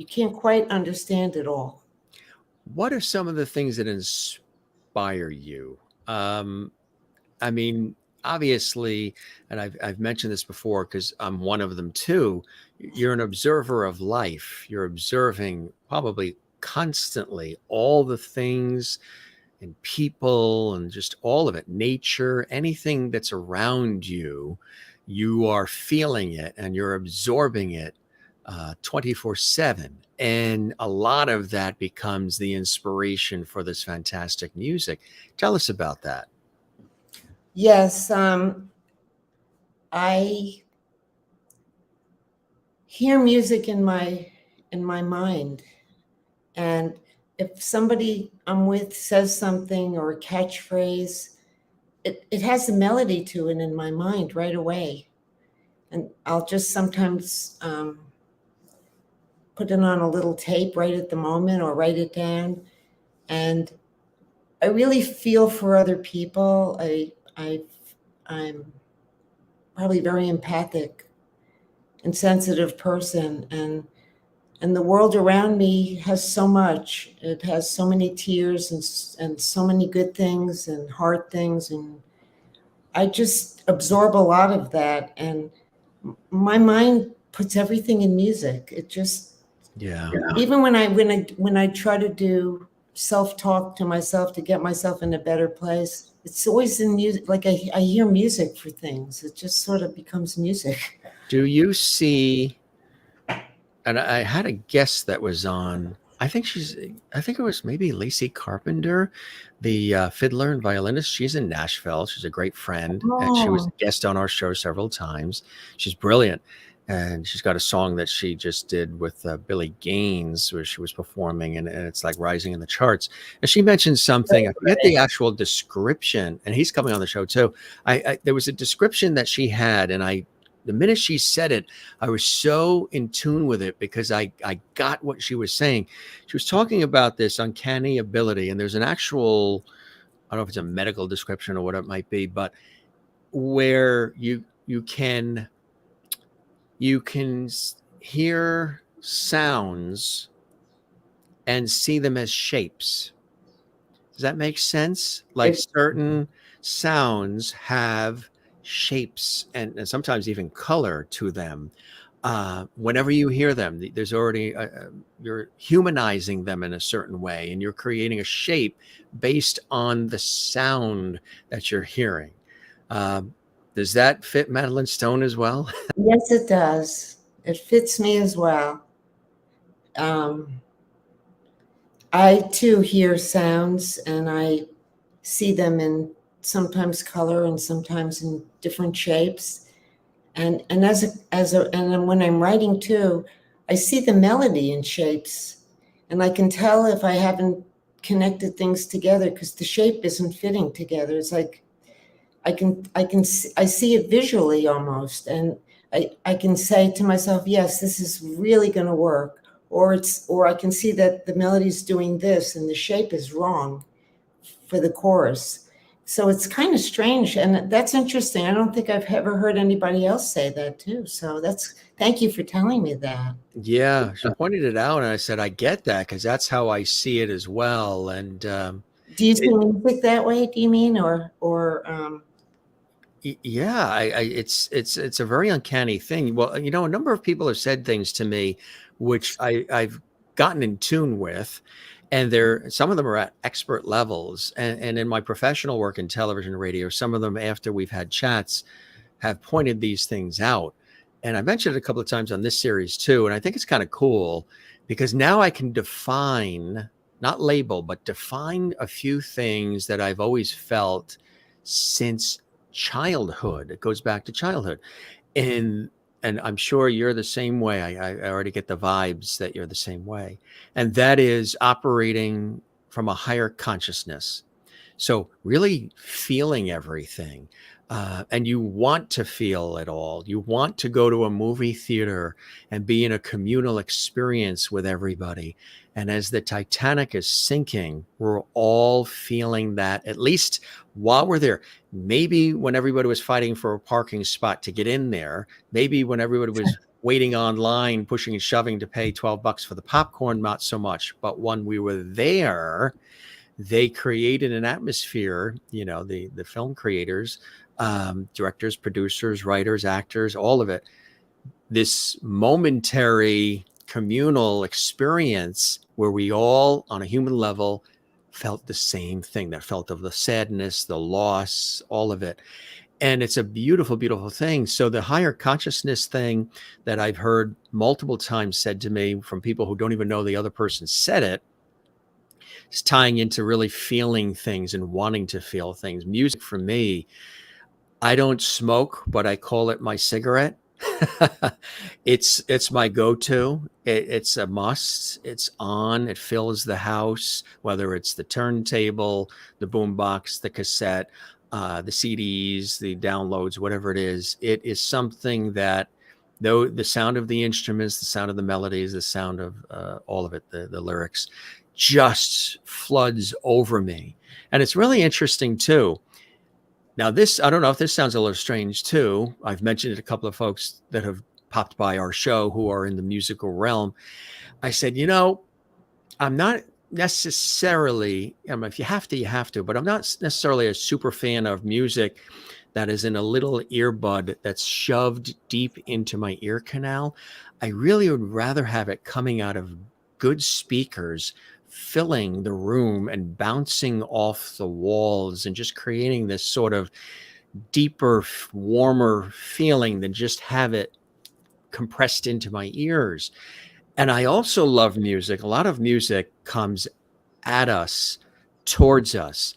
can't quite understand it all. What are some of the things that inspire you? I mean, obviously, and I've mentioned this before because I'm one of them too. You're an observer of life. You're observing probably constantly all the things and people and just all of it, nature, anything that's around you. You are feeling it and you're absorbing it 24/7. And a lot of that becomes the inspiration for this fantastic music. Tell us about that. Yes, I hear music in my mind, and if somebody I'm with says something or a catchphrase, it has a melody to it in my mind right away. And I'll just sometimes put it on a little tape right at the moment or write it down. And I really feel for other people. I'm probably a very empathic and sensitive person, and the world around me has so much. It has so many tears and so many good things and hard things, and I just absorb a lot of that. And my mind puts everything in music. It just, even when I try to do self-talk to myself to get myself in a better place, it's always in music. Like I hear music for things. It just sort of becomes music. Do you see, and I had a guest that was on, I think it was maybe Lacey Carpenter, the fiddler and violinist. She's in Nashville. She's a great friend. And she was a guest on our show several times. She's brilliant. And she's got a song that she just did with Billy Gaines where she was performing, and it's like rising in the charts. And she mentioned something, I forget the actual description, and he's coming on the show too. There was a description that she had, and the minute she said it, I was so in tune with it because I got what she was saying. She was talking about this uncanny ability, and there's an actual, I don't know if it's a medical description or what it might be, but where you can hear sounds and see them as shapes. Does that make sense? Like certain sounds have shapes and sometimes even color to them. Whenever you hear them, there's already you're humanizing them in a certain way, and you're creating a shape based on the sound that you're hearing. Does that fit Madeline Stone as well? Yes, it does. It fits me as well. I too hear sounds, and I see them in sometimes color and sometimes in different shapes. And and when I'm writing too, I see the melody in shapes, and I can tell if I haven't connected things together because the shape isn't fitting together. It's like I see it visually almost, and I can say to myself, yes, this is really going to work, or I can see that the melody's doing this and the shape is wrong for the chorus. So it's kind of strange, and that's interesting. I don't think I've ever heard anybody else say that too. So thank you for telling me that. Yeah, she pointed it out, and I said, I get that because that's how I see it as well. And do you see music that way? Do you mean, or yeah, it's a very uncanny thing. Well, a number of people have said things to me, which I've gotten in tune with, and some of them are at expert levels. And in my professional work in television and radio, some of them, after we've had chats, have pointed these things out. And I mentioned it a couple of times on this series too. And I think it's kind of cool because now I can define, not label, but define a few things that I've always felt since childhood. It goes back to childhood. And I'm sure you're the same way. I already get the vibes that you're the same way. And that is operating from a higher consciousness. So really feeling everything. And you want to feel it all. You want to go to a movie theater and be in a communal experience with everybody. And as the Titanic is sinking, we're all feeling that, at least while we're there. Maybe when everybody was fighting for a parking spot to get in there, maybe when everybody was waiting online, pushing and shoving to pay $12 for the popcorn, not so much. But when we were there, they created an atmosphere, the film creators, directors, producers, writers, actors, all of it, this momentary communal experience where we all on a human level felt the same thing, that felt of the sadness, the loss, all of it. And it's a beautiful, beautiful thing. So the higher consciousness thing that I've heard multiple times said to me from people who don't even know the other person said it, is tying into really feeling things and wanting to feel things. Music for me, I don't smoke, but I call it my cigarette. It's my go-to. It's a must. It's on. It fills the house, whether it's the turntable, the boombox, the cassette, the CDs, the downloads, whatever it is. It is something that, though the sound of the instruments, the sound of the melodies, the sound of all of it, the lyrics, just floods over me. And it's really interesting too. Now, this, I don't know if this sounds a little strange too. I've mentioned it to a couple of folks that have popped by our show who are in the musical realm. I said, I'm not necessarily, if you have to, you have to, but I'm not necessarily a super fan of music that is in a little earbud that's shoved deep into my ear canal. I really would rather have it coming out of good speakers, filling the room and bouncing off the walls and just creating this sort of deeper, warmer feeling than just have it compressed into my ears. And I also love music. A lot of music comes at us, towards us,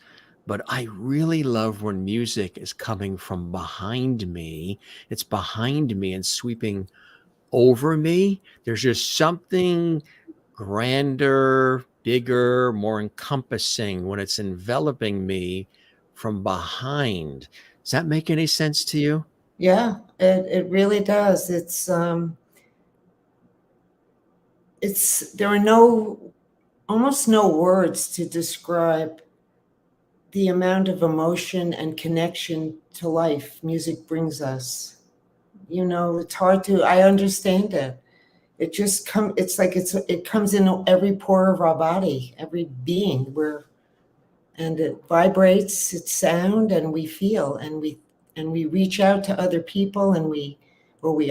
but I really love when music is coming from behind me. It's behind me and sweeping over me. There's just something grander, bigger, more encompassing when it's enveloping me from behind. Does that make any sense to you? Yeah, it really does. There are almost no words to describe the amount of emotion and connection to life music brings us. It's hard to, I understand it. It comes in every pore of our body, every being, and it vibrates, it's sound, and we feel, and we reach out to other people, and we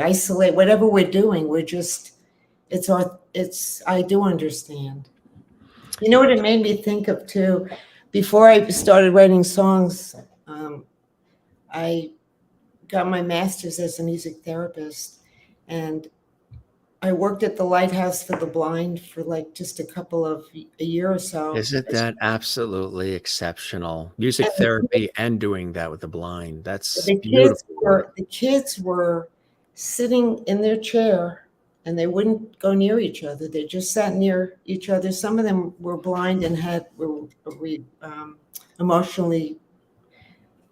isolate, whatever we're doing, I do understand. You know what it made me think of too? Before I started writing songs, I got my master's as a music therapist, and I worked at the Lighthouse for the Blind for like just a year or so. Isn't that absolutely exceptional? Music therapy and doing that with the blind. That's beautiful. The kids were sitting in their chair and they wouldn't go near each other. They just sat near each other. Some of them were blind and were emotionally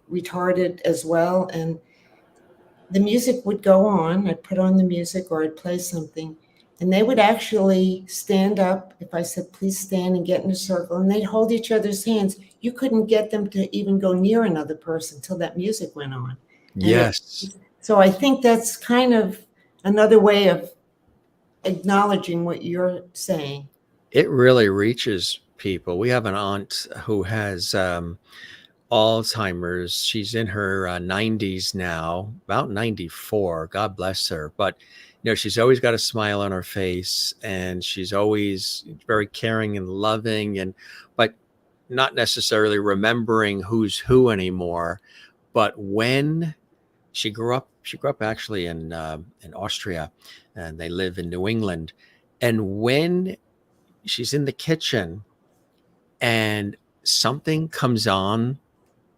retarded as well. And the music would go on. I'd put on the music or I'd play something, and they would actually stand up if I said, please stand and get in a circle, and they'd hold each other's hands. You couldn't get them to even go near another person until that music went on. Yes. So I think that's kind of another way of acknowledging what you're saying. It really reaches people. We have an aunt who has Alzheimer's. She's in her 90s now, about 94. God bless her. But, she's always got a smile on her face, and she's always very caring and loving, but not necessarily remembering who's who anymore. But when she grew up actually in Austria, and they live in New England. And when she's in the kitchen and something comes on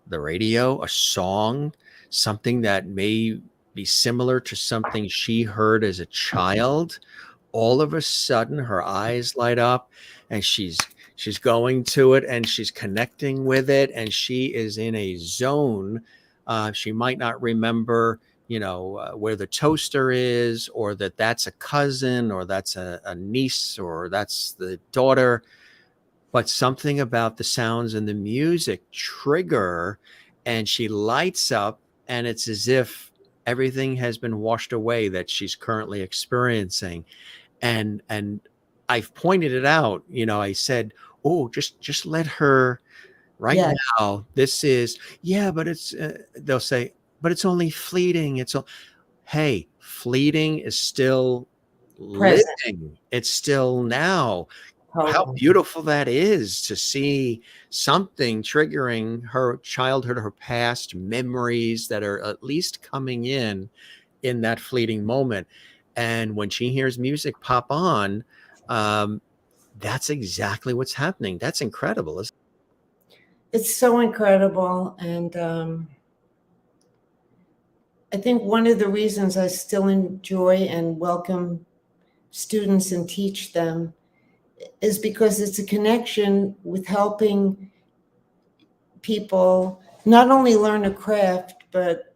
the radio, a song, something that may be similar to something she heard as a child, all of a sudden her eyes light up, and she's going to it, and she's connecting with it, and she is in a zone. She might not remember, where the toaster is, or that's a cousin, or that's a niece, or that's the daughter. But something about the sounds and the music trigger, and she lights up, and it's as if everything has been washed away that she's currently experiencing. And I've pointed it out. I said, oh, just let her right now. This is, but it's, they'll say, but it's only fleeting. Hey, fleeting is still Present. living. It's still now. How beautiful that is to see something triggering her childhood, her past memories that are at least coming in that fleeting moment. And when she hears music pop on, that's exactly what's happening. That's incredible. It's so incredible. And I think one of the reasons I still enjoy and welcome students and teach them is because it's a connection with helping people not only learn a craft, but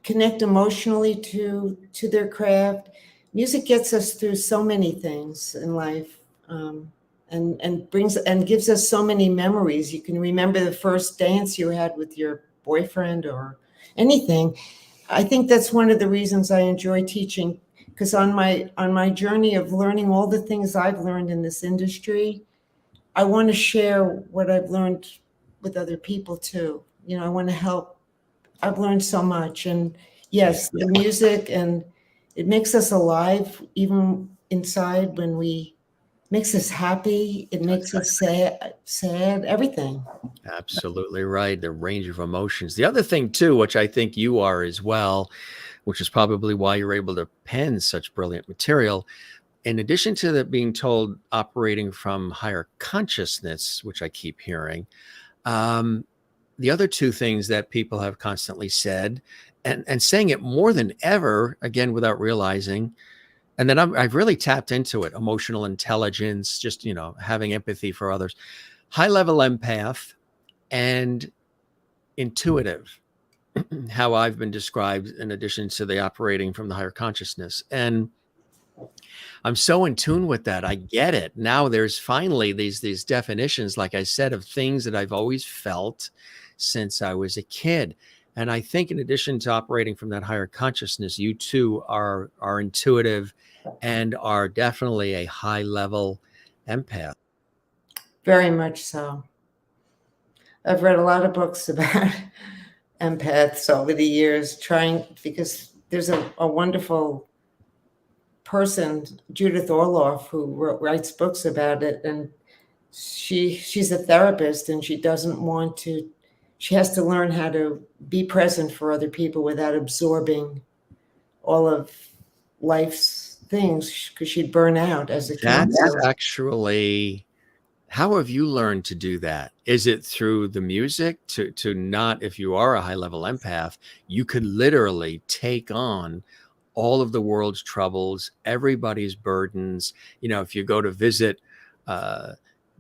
connect emotionally to their craft. Music gets us through so many things in life, and brings and gives us so many memories. You can remember the first dance you had with your boyfriend or anything. I think that's one of the reasons I enjoy teaching, because on my journey of learning all the things I've learned in this industry, I want to share what I've learned with other people too. You know, I want to help. I've learned so much, and yes, the music, and it makes us alive even inside when we makes us happy. It makes us sad, everything. Absolutely right. The range of emotions. The other thing too, which I think you are as well, which is probably why you're able to pen such brilliant material. In addition to that being told operating from higher consciousness, which I keep hearing, the other two things that people have constantly said, and saying it more than ever, again, without realizing, and then I've really tapped into it, emotional intelligence, just, having empathy for others, high level empath and intuitive, how I've been described in addition to the operating from the higher consciousness. And I'm so in tune with that. I get it. Now there's finally these definitions, like I said, of things that I've always felt since I was a kid. And I think in addition to operating from that higher consciousness, you too are intuitive and are definitely a high level empath. Very much so. I've read a lot of books about empaths over the years, because there's a wonderful person, Judith Orloff, who writes books about it, and she's a therapist, and she has to learn how to be present for other people without absorbing all of life's things, because she'd burn out as a kid. That's actually, how have you learned to do that? Is it through the music to not, if you are a high level empath, you could literally take on all of the world's troubles, everybody's burdens. If you go to visit the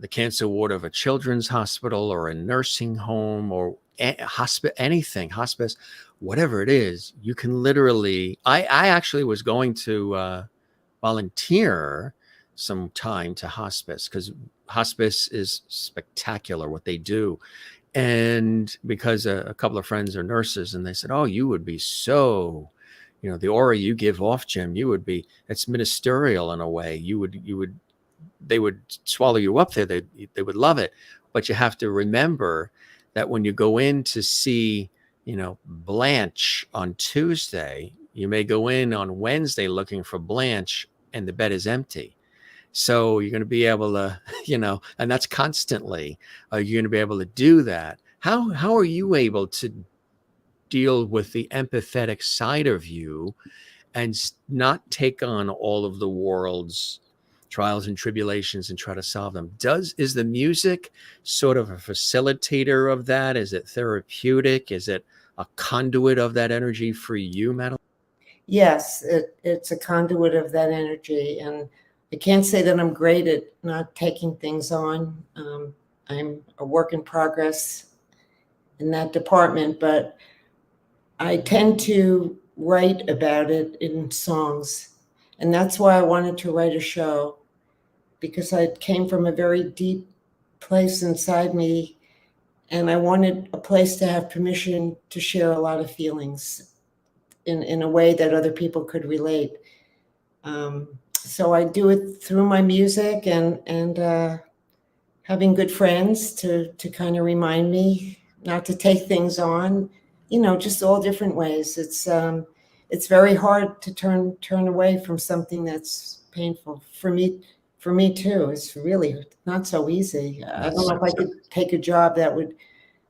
cancer ward of a children's hospital or a nursing home or hospice, whatever it is, you can literally, I actually was going to volunteer some time to hospice, because hospice is spectacular what they do. And because a couple of friends are nurses, and they said, oh, you would be so, the aura you give off, Jim, it's ministerial in a way. They would swallow you up there. They would love it. But you have to remember that when you go in to see, Blanche on Tuesday, you may go in on Wednesday looking for Blanche and the bed is empty. So you're going to be able to, and that's constantly, you're going to be able to do that. How are you able to deal with the empathetic side of you and not take on all of the world's trials and tribulations and try to solve them? Is the music sort of a facilitator of that? Is it therapeutic? Is it a conduit of that energy for you, Madeline? Yes, it's a conduit of that energy. And I can't say that I'm great at not taking things on. I'm a work in progress in that department, but I tend to write about it in songs. And that's why I wanted to write a show, because I came from a very deep place inside me, and I wanted a place to have permission to share a lot of feelings in a way that other people could relate. So I do it through my music and having good friends to kind of remind me not to take things on, just all different ways. It's very hard to turn away from something that's painful. For me too. It's really not so easy. I don't know if I could take a job that would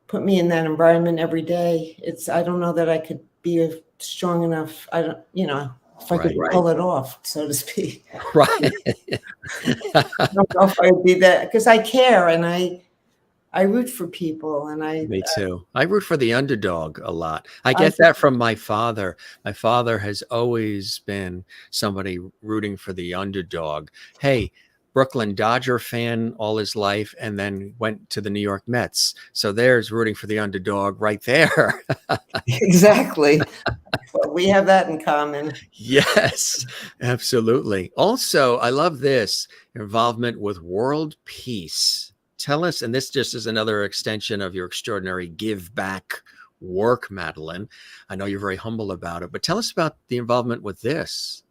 put me in that environment every day. I don't know that I could be strong enough. I don't, if I could pull it off, so to speak. Right. I don't know if I'd be that, because I care, and I I root for people, and Me too. I root for the underdog a lot. I get that from my father. My father has always been somebody rooting for the underdog. Hey, Brooklyn Dodger fan all his life, and then went to the New York Mets. So there's rooting for the underdog right there. Exactly. Well, we have that in common. Yes, absolutely. Also, I love this involvement with world peace. Tell us, and this just is another extension of your extraordinary give back work, Madeline. I know you're very humble about it, but tell us about the involvement with this.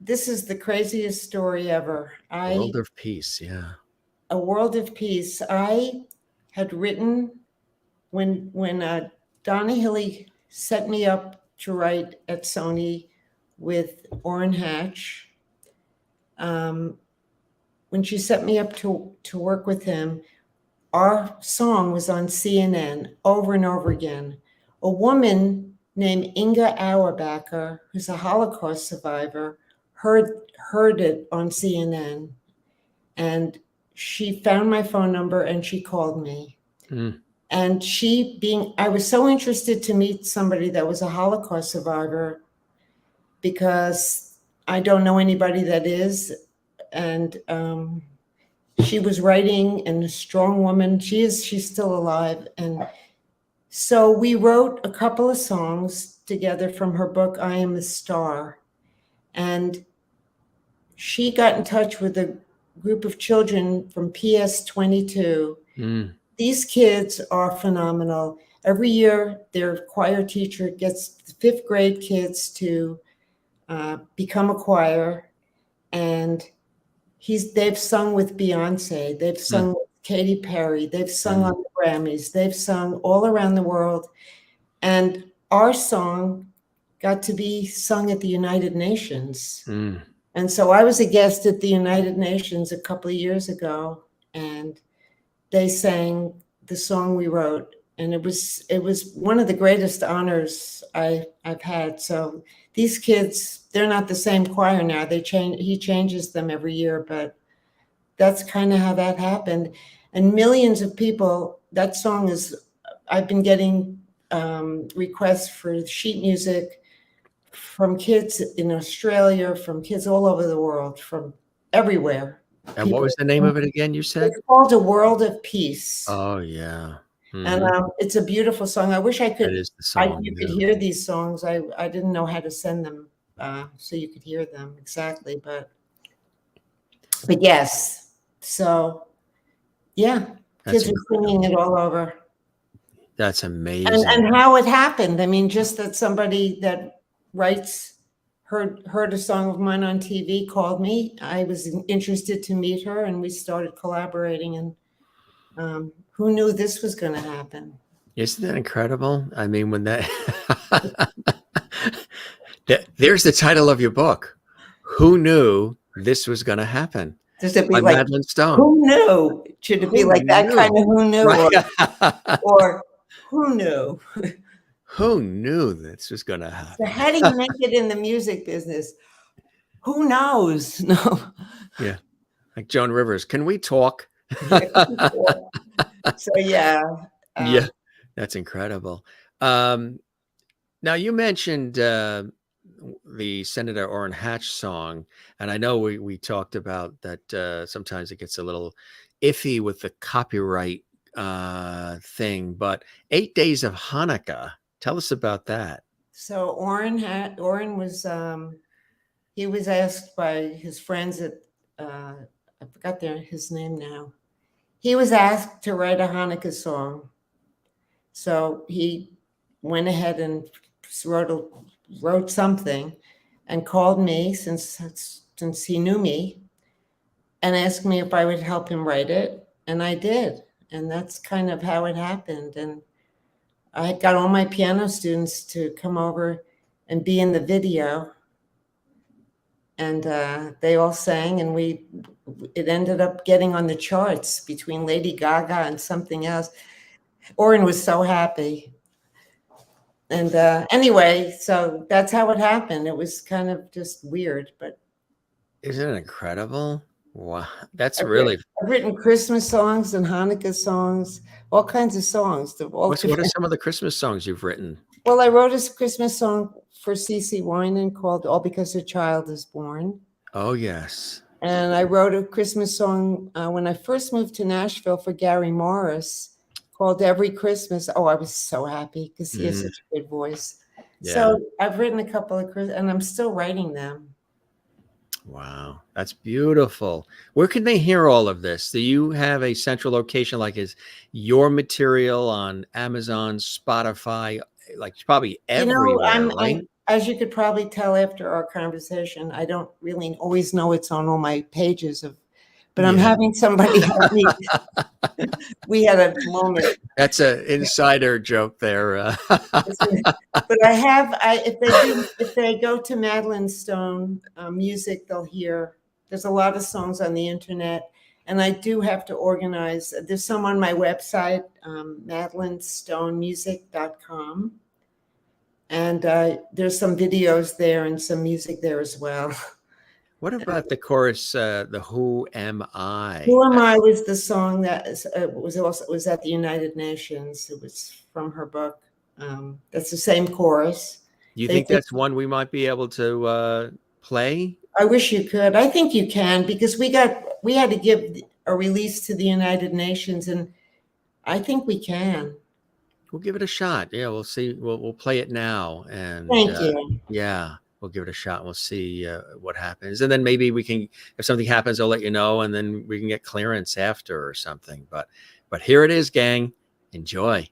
This is the craziest story ever. World of Peace, yeah. A World of Peace. I had written when Donna Hilly set me up to write at Sony with Orrin Hatch. When she set me up to work with him, our song was on CNN over and over again. A woman named Inga Auerbacher, who's a Holocaust survivor, heard it on CNN, and she found my phone number and she called me. And I was so interested to meet somebody that was a Holocaust survivor, because I don't know anybody that is. And she was writing, and a strong woman. She's still alive. And so we wrote a couple of songs together from her book, I Am a Star. And she got in touch with a group of children from PS 22. These kids are phenomenal. Every year, their choir teacher gets the 5th grade kids to become a choir. And they've sung with Beyonce. They've sung with Katy Perry. They've sung on the Grammys. They've sung all around the world. And our song got to be sung at the United Nations. And so I was a guest at the United Nations a couple of years ago, and they sang the song we wrote. And it was one of the greatest honors I've had. So these kids, they're not the same choir now. He changes them every year, but that's kind of how that happened. And millions of people, that song I've been getting requests for sheet music from kids in Australia, from kids all over the world, from everywhere. And what was the name of it again, you said? It's called A World of Peace. Oh, yeah. And it's a beautiful song. I wish I could. That is the song, you could hear these songs. I didn't know how to send them so you could hear them exactly, but yes. So yeah, kids are singing it all over. That's amazing. And how it happened. I mean, just that somebody that heard a song of mine on TV called me. I was interested to meet her, and we started collaborating. And who knew this was going to happen? Isn't that incredible? I mean, when there's the title of your book. Who knew this was going to happen? Does it be by like Madeline Stone? Who knew? Should it be like that kind of who knew, Right. or who knew? Who knew this was going to happen? So how do you make it in the music business? Who knows? No. Yeah, like Joan Rivers. Can we talk? So yeah. Yeah, that's incredible. Now you mentioned the Senator Orrin Hatch song, and I know we talked about that. Sometimes it gets a little iffy with the copyright thing, but 8 Days of Hanukkah. Tell us about that. So Orrin was he was asked by his friends at I forgot his name now. He was asked to write a Hanukkah song. So he went ahead and wrote something and called me since he knew me and asked me if I would help him write it. And I did. And that's kind of how it happened. And I got all my piano students to come over and be in the video. And they all sang, and it ended up getting on the charts between Lady Gaga and something else. Orrin was so happy. And anyway, so that's how it happened. It was kind of just weird, but isn't it incredible? Wow, that's I've really. written Christmas songs and Hanukkah songs, all kinds of songs. What are some of the Christmas songs you've written? Well, I wrote a Christmas song for Cece Winans called "All Because a Child Is Born." Oh, yes. And I wrote a Christmas song when I first moved to Nashville for Gary Morris called "Every Christmas." Oh, I was so happy because he has such a good voice. Yeah. So I've written a couple of Christmas, and I'm still writing them. Wow, that's beautiful. Where can they hear all of this? Do you have a central location, like is your material on Amazon, Spotify, like probably everywhere, right? As you could probably tell after our conversation, I don't really always know it's on all my pages but I'm having somebody help me. We had a moment. That's an insider joke there. But if they go to Madeline Stone music, they'll hear. There's a lot of songs on the internet, and I do have to organize. There's some on my website, MadelineStonemusic.com, and there's some videos there and some music there as well. What about the chorus, the Who Am I? Who Am I was the song that was at the United Nations. It was from her book. That's the same chorus. You think that's one we might be able to play? I wish you could. I think you can, because we had to give a release to the United Nations, and I think we can. We'll give it a shot. Yeah, we'll see. We'll play it now, and thank you. Yeah, we'll give it a shot. And we'll see what happens, and then maybe we can. If something happens, I'll let you know, and then we can get clearance after or something. But here it is, gang. Enjoy.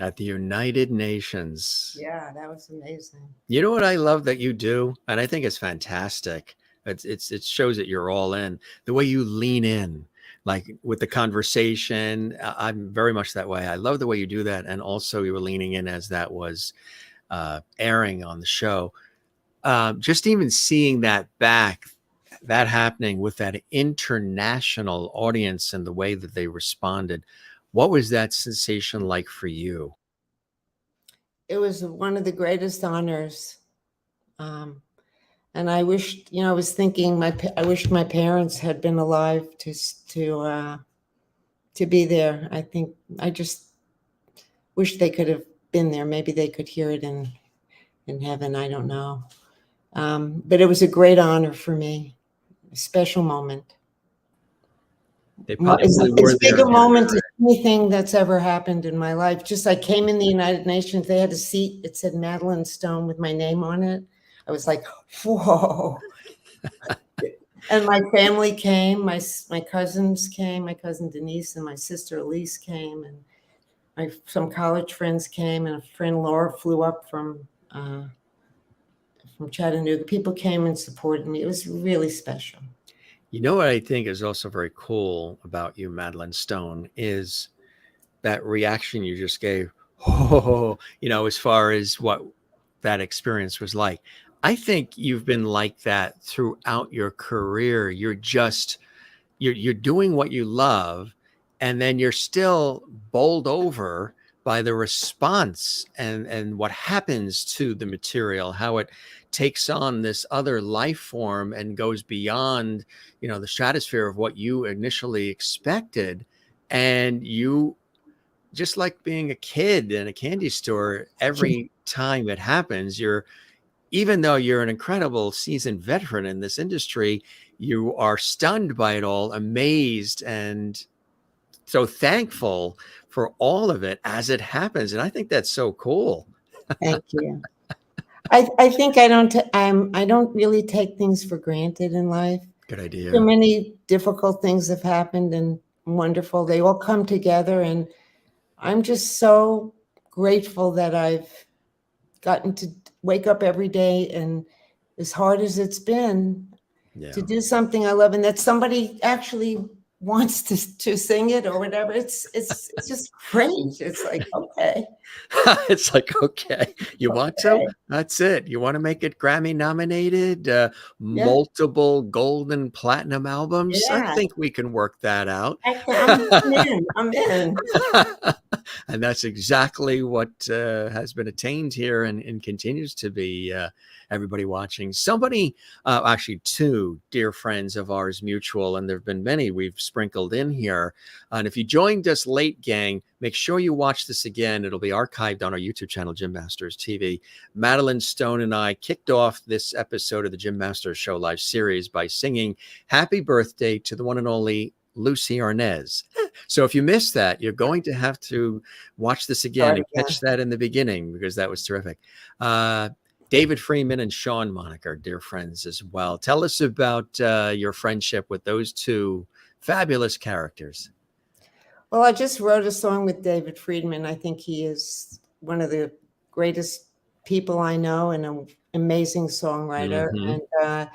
At the United Nations. Yeah, that was amazing. You know what I love that you do, and I think it's fantastic. It shows that you're all in. The way you lean in, like with the conversation. I'm very much that way. I love the way you do that, and also you were leaning in as that was airing on the show. Just even seeing that happening with that international audience and the way that they responded. What was that sensation like for you? It was one of the greatest honors. And I wished, I was thinking I wished my parents had been alive to be there. I just wish they could have been there. Maybe they could hear it in heaven. I don't know. But it was a great honor for me, a special moment. They probably were It's there. big a moment as anything that's ever happened in my life. Just I came in the United Nations, they had a seat, it said Madeline Stone with my name on it. I was like, whoa. And my family came, my cousins came, my cousin Denise and my sister Elise came, and some college friends came, and a friend Laura flew up from Chattanooga. People came and supported me. It was really special. You know what I think is also very cool about you, Madeline Stone, is that reaction you just gave, oh, as far as what that experience was like. I think you've been like that throughout your career. You're doing what you love, and then you're still bowled over by the response and what happens to the material, how it takes on this other life form and goes beyond, the stratosphere of what you initially expected. And you, just like being a kid in a candy store, every time it happens, even though you're an incredible seasoned veteran in this industry, you are stunned by it all, amazed, and so thankful for all of it as it happens. And I think that's so cool. Thank you. I think I don't really take things for granted in life. Good idea. So many difficult things have happened and wonderful. They all come together, and I'm just so grateful that I've gotten to wake up every day, and as hard as it's been, to do something I love, and that somebody actually wants to sing it or whatever. It's just great. It's like, okay. It's like, okay, you want to? That's it. You want to make it Grammy nominated, multiple gold and platinum albums? Yeah. I think we can work that out. I'm in. And that's exactly what has been attained here and continues to be. Everybody watching, somebody, actually two dear friends of ours mutual, and there have been many we've sprinkled in here. And if you joined us late, gang, make sure you watch this again. It'll be archived on our YouTube channel, Jim Masters TV. Madeline Stone and I kicked off this episode of the Jim Masters Show live series by singing Happy Birthday to the one and only Lucie Arnaz. So if you missed that, you're going to have to watch this again and catch that in the beginning, because that was terrific. David Freeman and Sean Monica are dear friends as well. Tell us about your friendship with those two fabulous characters. Well, I just wrote a song with David Friedman. I think he is one of the greatest people I know and an amazing songwriter. Mm-hmm.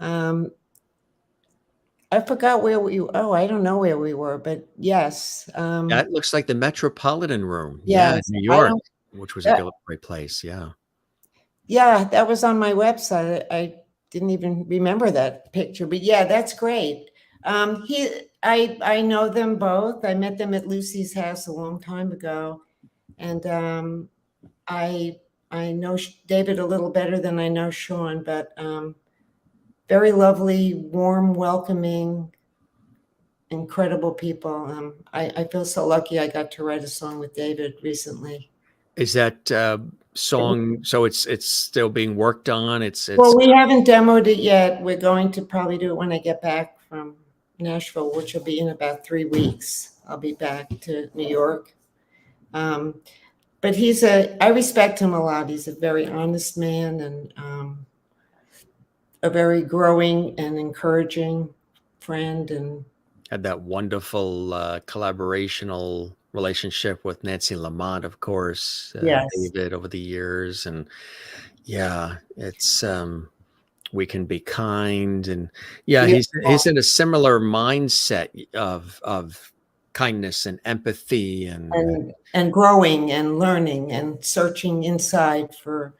And I forgot where I don't know where we were, but yes. That looks like the Metropolitan Room. Yes, yeah, New York, which was a great place. Yeah. Yeah, that was on my website. I didn't even remember that picture, but yeah, that's great. I know them both. I met them at Lucie's house a long time ago, and I know David a little better than I know Sean, but very lovely, warm, welcoming, incredible people. I feel so lucky I got to write a song with David recently. Is that song, so it's still being worked on? Well, we haven't demoed it yet. We're going to probably do it when I get back from Nashville, which will be in about 3 weeks. I'll be back to New York. But I respect him a lot. He's a very honest man, and a very growing and encouraging friend, and had that wonderful collaborational relationship with Nancy Lamont, of course. Yes. David over the years, and it's We Can Be Kind, and he's in a similar mindset of kindness and empathy and growing and learning and searching inside for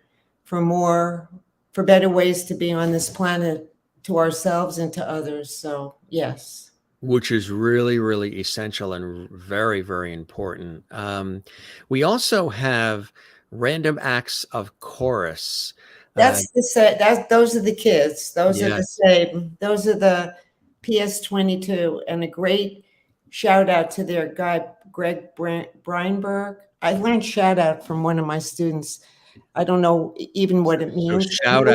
better ways to be on this planet, to ourselves and to others. So yes. Which is really, really essential and very, very important. We also have Random Acts of Chorus. Those are the kids. Those are the same. Those are the PS22, and a great shout out to their guy, Greg Breinberg. I learned shout out from one of my students. I don't know even what it means. So shout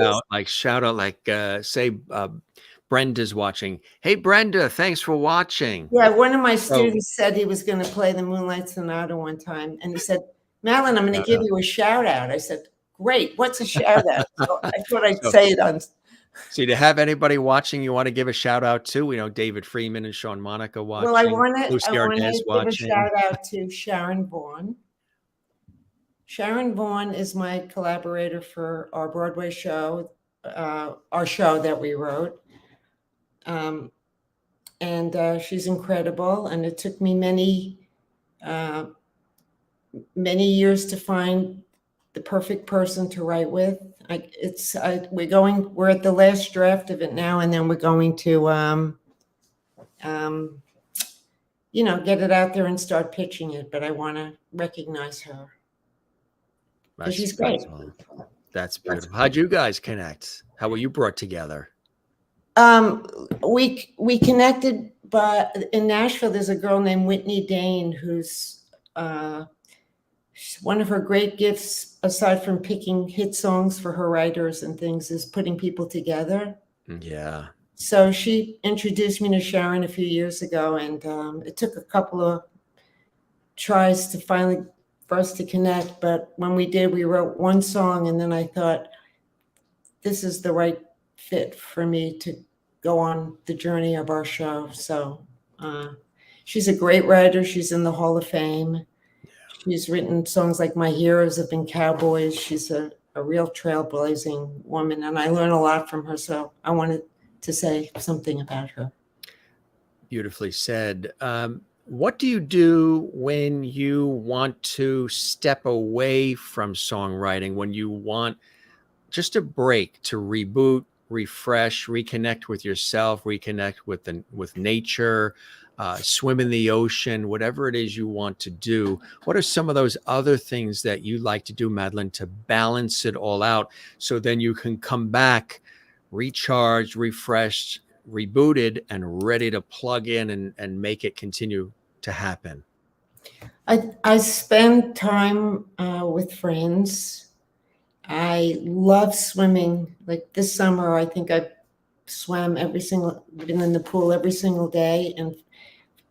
out, like say Brenda's watching. Hey, Brenda, thanks for watching. Yeah, one of my students said he was going to play the Moonlight Sonata one time. And he said, Madeline, I'm going to give you a shout out. I said, great. What's a shout out? So I thought I'd say it on. So to have anybody watching you want to give a shout out to? We know David Freeman and Sean Monica watching. Well, I want to Lucie Arnaz give a shout out to Sharon Vaughn. Sharon Vaughn is my collaborator for our Broadway show, our show that we wrote. And she's incredible. And it took me many years to find the perfect person to write with. We're at the last draft of it now, and then we're going to, get it out there and start pitching it. But I want to recognize her. She's great. That's beautiful. How'd you guys connect? How were you brought together? We connected, but in Nashville, there's a girl named Whitney Dane who's one of her great gifts, aside from picking hit songs for her writers and things, is putting people together. Yeah. So she introduced me to Sharon a few years ago, and it took a couple of tries for us to connect. But when we did, we wrote one song, and then I thought, this is the right fit for me to go on the journey of our show. So she's a great writer. She's in the Hall of Fame. She's written songs like My Heroes Have Been Cowboys. She's a real trailblazing woman, and I learn a lot from her. So I wanted to say something about her. Beautifully said. What do you do when you want to step away from songwriting, when you want just a break to reboot, refresh, reconnect with yourself, reconnect with nature, swim in the ocean, whatever it is you want to do? What are some of those other things that you like to do, Madeline, to balance it all out so then you can come back recharged, refreshed, rebooted, and ready to plug in and make it continue to happen? I spend time with friends. I love swimming. Like this summer, I think I swam been in the pool every single day.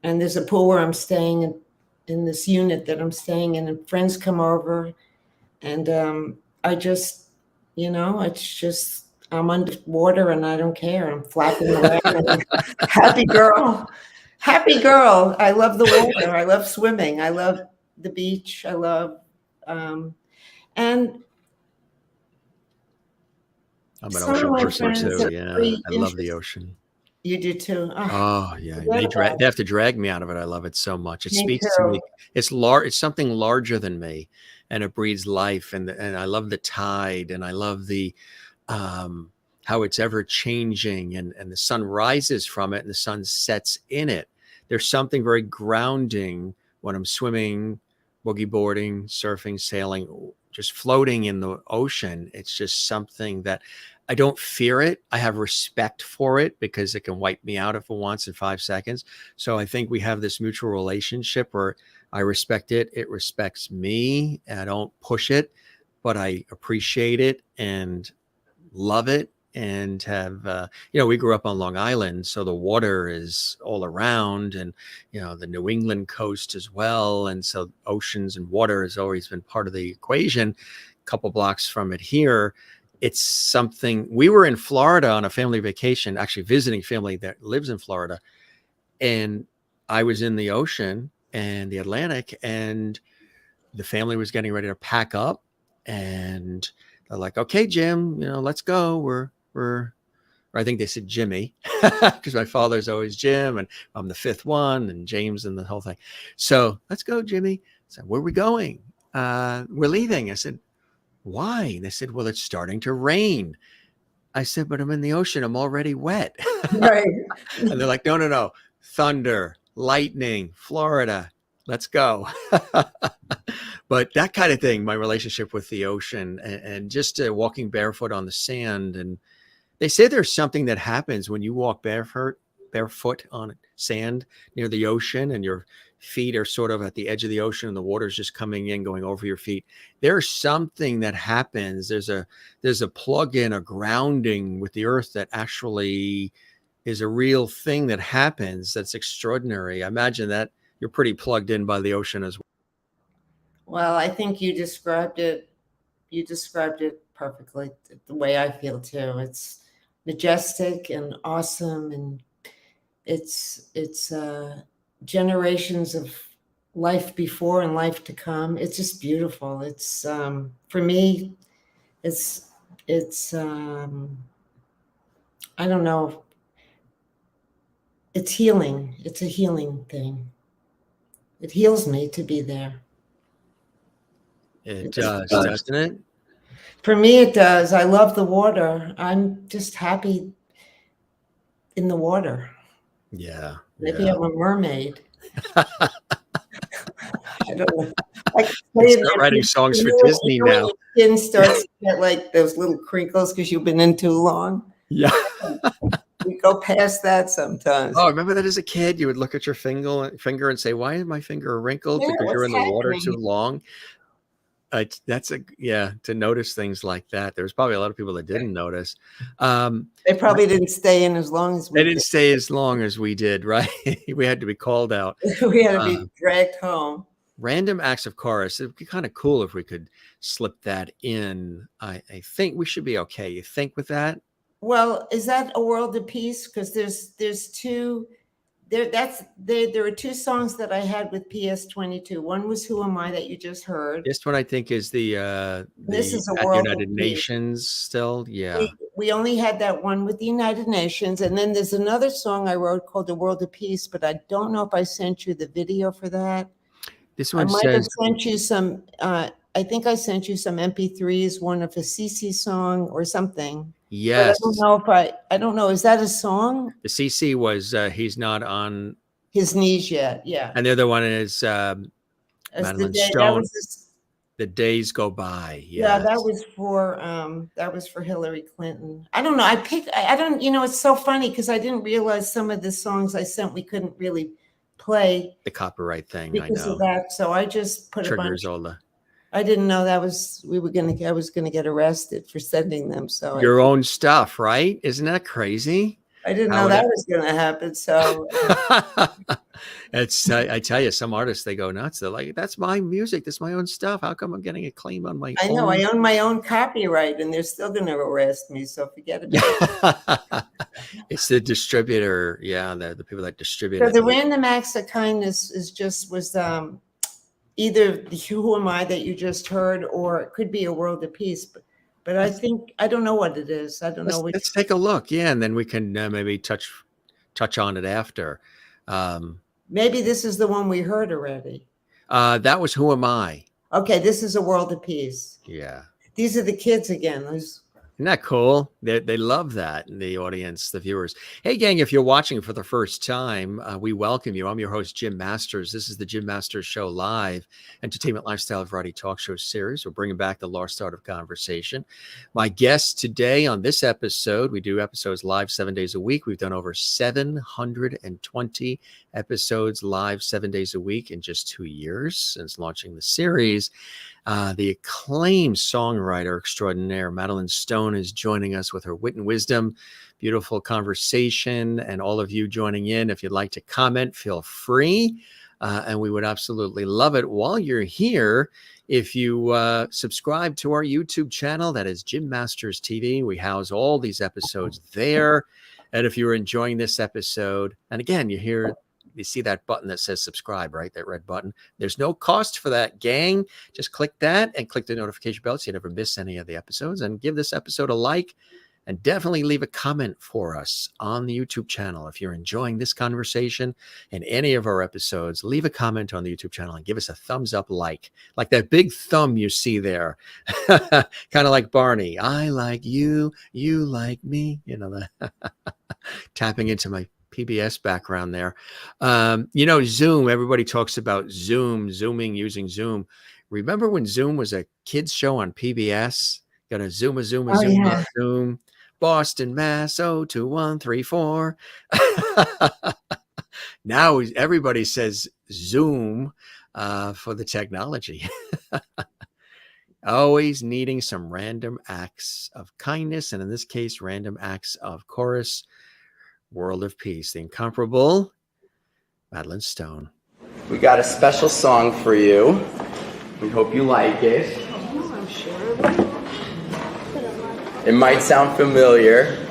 And there's a pool where I'm staying in this unit that I'm staying in, and friends come over, and I just, it's just, I'm underwater and I don't care. I'm flapping around. Happy girl. I love the water. I love swimming. I love the beach. I love, and I'm an ocean person too. Yeah, I love the ocean. You do too. Oh yeah, they have to drag me out of it. I love it so much. It speaks to me. It's something larger than me, and it breathes life. And I love the tide, and I love the how it's ever changing, and the sun rises from it and the sun sets in it. There's something very grounding when I'm swimming, boogie boarding, surfing, sailing, just floating in the ocean. It's just something that I don't fear it. I have respect for it because it can wipe me out if it wants in 5 seconds. So I think we have this mutual relationship where I respect it. It respects me. I don't push it, but I appreciate it and love it. And have, we grew up on Long Island, so the water is all around, and, the New England coast as well. And so oceans and water has always been part of the equation. A couple blocks from it here, it's something. We were in Florida on a family vacation, actually visiting family that lives in Florida. And I was in the ocean and the Atlantic, and the family was getting ready to pack up, and they're like, okay, Jim, let's go. I think they said Jimmy, because my father's always Jim, and I'm the fifth one, and James and the whole thing. So let's go, Jimmy. I said, where are we going? We're leaving. I said, why? And they said, well, it's starting to rain. I said, but I'm in the ocean. I'm already wet. Right. And they're like, no. Thunder, lightning, Florida. Let's go. But that kind of thing, my relationship with the ocean, and just walking barefoot on the sand. And they say there's something that happens when you walk barefoot barefoot on sand near the ocean, and your feet are sort of at the edge of the ocean and the water's just coming in, going over your feet. There's something that happens. There's a plug-in, a grounding with the earth that actually is a real thing that happens. That's extraordinary. I imagine that you're pretty plugged in by the ocean as well. Well, I think you described it perfectly, the way I feel too. It's majestic and awesome, and it's generations of life before and life to come. It's just beautiful. It's for me, it's I don't know. It's healing. It's a healing thing. It heals me to be there. It does, doesn't it? For me, it does. I love the water. I'm just happy in the water. Yeah. Maybe I'm a mermaid. I don't know. Start writing songs for Disney now. Your skin starts to get like those little crinkles because you've been in too long. Yeah. We go past that sometimes. Oh, remember that as a kid? You would look at your finger and say, "Why is my finger wrinkled?" Yeah, because you're in the water happening? too long. To notice things like that. There's probably a lot of people that didn't notice. They probably didn't stay in as long as we They did. didn't stay as long as we did, right? We had to be called out. We had to be dragged home. Random acts of chorus. It'd be kind of cool if we could slip that in. I think we should be okay. You think with that? Well, is that A World of Peace? Because there's two. There are two songs that I had with PS22. One was Who Am I that you just heard. This one I think is This is A at World United of Peace. Nations still. Yeah. We only had that one with the United Nations, and then there's another song I wrote called The World of Peace, but I don't know if I sent you the video for that. This I one might have says sent you some. I think I sent you some MP3s, one of a Cece song or something. yes. But I don't know if I don't know. Is that a song? The CC was he's not on His knees yet. Yeah. and the other one is As Madeline that Stone. was The Days Go By. yeah, Yes. that was for Hillary Clinton. I don't know. I don't, it's so funny because I didn't realize some of the songs I sent we couldn't really play The copyright thing. because I know. of that. So I just put Triggers all the I didn't know I was gonna get arrested for sending them. So your own stuff, right? Isn't that crazy? I didn't know that was gonna happen. So It's I tell you, some artists they go nuts. They're like, "That's my music. That's my own stuff. How come I'm getting a claim on my?" I know I own my own copyright, and they're still gonna arrest me. So forget about it. It's the distributor, yeah, the people that distribute So it. the random acts of kindness was either the Who Am I that you just heard, or it could be A World of Peace. But I think I don't know what it is. I don't know. Let's take a look, yeah, and then we can maybe touch on it after. Maybe this is the one we heard already. That was Who Am I? Okay, this is A World of Peace. Yeah. These are the kids again. Isn't that cool? They love that in the audience, the viewers. Hey, gang, if you're watching for the first time, we welcome you. I'm your host, Jim Masters. This is the Jim Masters Show Live, entertainment, lifestyle, variety talk show series. We're bringing back the lost art of conversation. My guest today on this episode, we do episodes live 7 days a week. We've done over 720 episodes live 7 days a week in just 2 years since launching the series. The acclaimed songwriter extraordinaire, Madeline Stone, is joining us with her wit and wisdom, beautiful conversation, and all of you joining in. If you'd like to comment, feel free, and we would absolutely love it. While you're here, if you subscribe to our YouTube channel, that is Jim Masters TV, we house all these episodes there. And if you're enjoying this episode, and again, you see that button that says subscribe, right? That red button. There's no cost for that, gang. Just click that and click the notification bell so you never miss any of the episodes, and give this episode a like, and definitely leave a comment for us on the YouTube channel. If you're enjoying this conversation and any of our episodes, leave a comment on the YouTube channel and give us a thumbs up, like that big thumb you see there. Kind of like Barney. I like you, you like me. Tapping into my PBS background there. Zoom, everybody talks about zooming, using Zoom. Remember when Zoom was a kids show on PBS? Got to zoom. Yeah. Zoom. Boston, Mass. 02134. Now everybody says Zoom for the technology. Always needing some random acts of kindness, and in this case, random acts of chorus. World of Peace, the incomparable Madeline Stone. We got a special song for you. We hope you like it. Oh, I'm sure. It might sound familiar.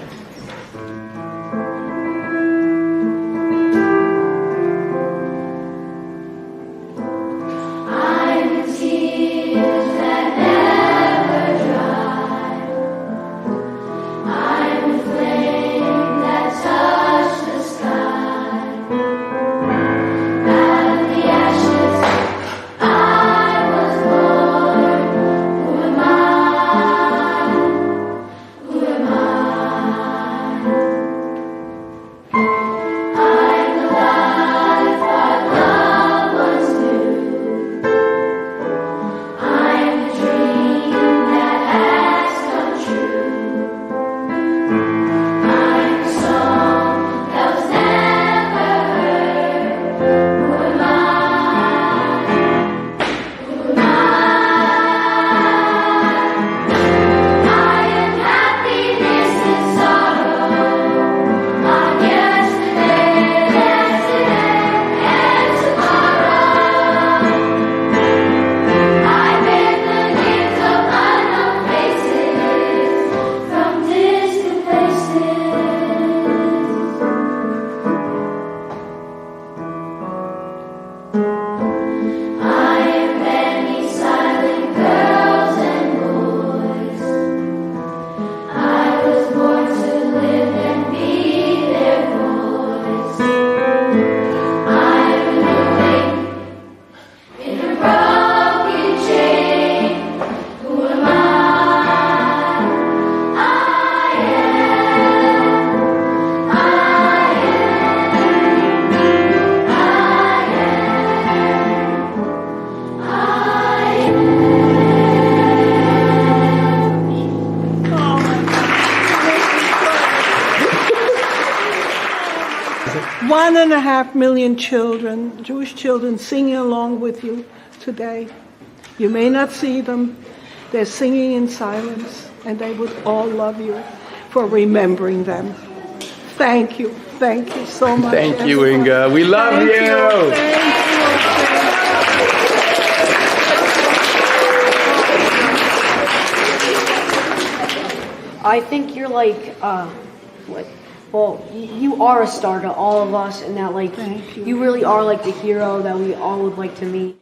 $1.5 million children, Jewish children, singing along with you today. You may not see them. They're singing in silence, and they would all love you for remembering them. Thank you. Thank you so much. Thank you, Inga. We love you. Thank you. I think you're like, you are a star to all of us, and that like you really are like the hero that we all would like to meet.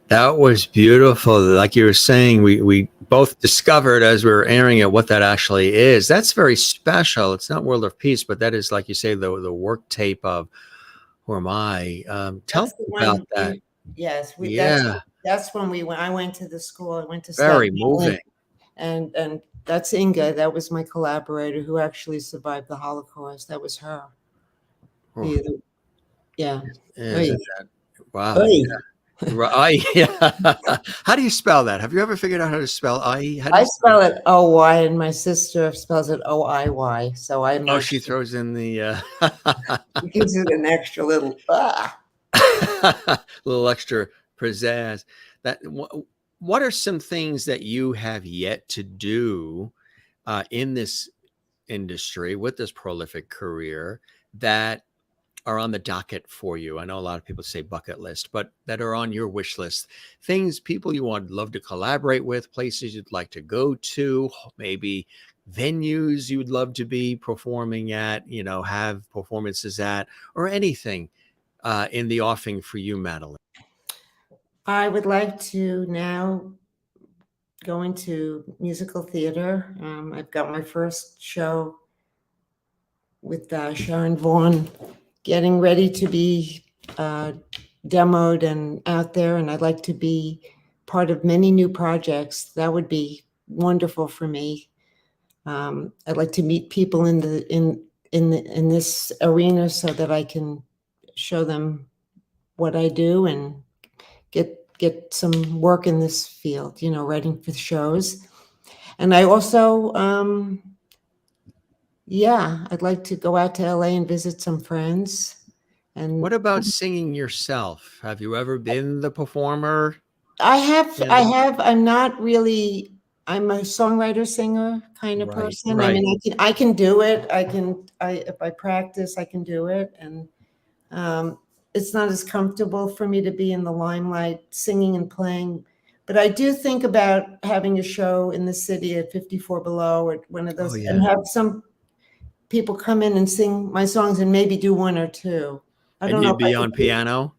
That was beautiful. Like you were saying, we both discovered as we were airing it what that actually is. That's very special. It's not World of Peace, but that is, like you say, the work tape of Who Am I? Tell me about that. Yes, Yeah. That's when I went to the school. I went to Very Staten moving. Island, and that's Inga. That was my collaborator who actually survived the Holocaust. That was her. Oh. Yeah. Wow. Right. Yeah. How do you spell that? Have you ever figured out how to spell I? I spell it O-Y, and my sister spells it O-I-Y. So I. Oh, she throws in the. She gives it an extra little. Little extra pizzazz. What are some things that you have yet to do in this industry with this prolific career that are on the docket for you? I know a lot of people say bucket list, but that are on your wish list. Things, people you would love to collaborate with, places you'd like to go to, maybe venues you would love to be performing at, have performances at, or anything in the offing for you, Madeline. I would like to now go into musical theater. I've got my first show with Sharon Vaughn getting ready to be demoed and out there, and I'd like to be part of many new projects. That would be wonderful for me. I'd like to meet people in this arena so that I can show them what I do and get get some work in this field, writing for shows. And I also, I'd like to go out to LA and visit some friends. And What about singing yourself? Have you ever been the performer? I have. I'm not really. I'm a songwriter, singer kind of person. Right. I mean, I can do it. If I practice, I can do it. And it's not as comfortable for me to be in the limelight, singing and playing. But I do think about having a show in the city at 54 Below or one of those, and have some people come in and sing my songs and maybe do one or two. I don't know. You'd be on piano?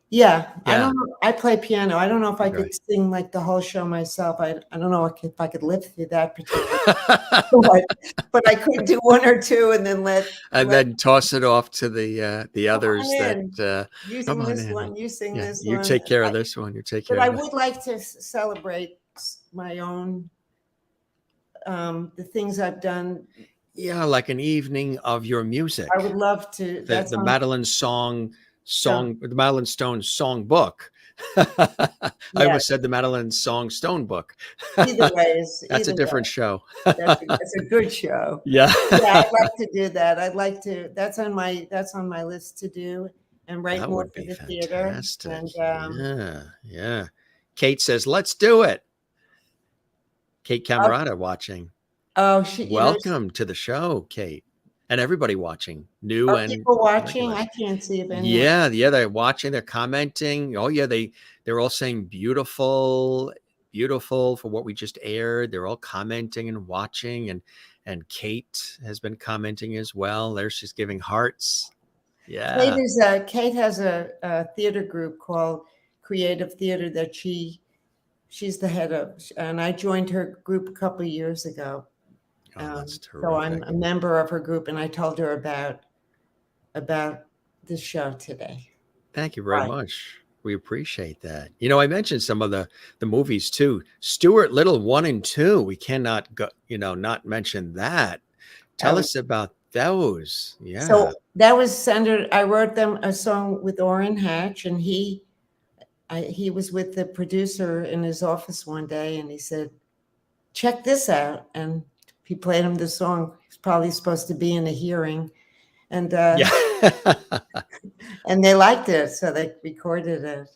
Yeah. I don't know. I play piano. I don't know if I could sing like the whole show myself. I don't know if I could live through that particular but I could do one or two and then then toss it off to the others that you sing this one, you sing this one. You take care of this one, you take care of it. But I would like to celebrate my own the things I've done. Yeah, like an evening of your music. I would love to. The Madeline song, the Madeline Stone song book. I almost said the Madeline Stone book. Either ways, that's a different show. That's a good show. Yeah. I'd like to do that. I'd like to. That's on my list to do and write more for the theater. And yeah. Kate says, "Let's do it." Kate Camerata watching. Oh, welcome to the show, Kate, and everybody watching, new and people watching. I can't see if anyone. Yeah, they're watching. They're commenting. Oh, yeah, they're all saying beautiful for what we just aired. They're all commenting and watching, and Kate has been commenting as well. There, she's giving hearts. Yeah, Kate has a theater group called Creative Theater that she's the head of, and I joined her group a couple of years ago. That's terrific. So I'm a member of her group, and I told her about this show today. Thank you very much. We appreciate that. I mentioned some of the movies too. Stuart Little 1 and 2. We cannot go, not mention that. Tell us about those. Yeah. So that was centered. I wrote them a song with Orrin Hatch, and he was with the producer in his office one day, and he said, "Check this out." And he played him the song. He's probably supposed to be in a hearing, and and they liked it, so they recorded it.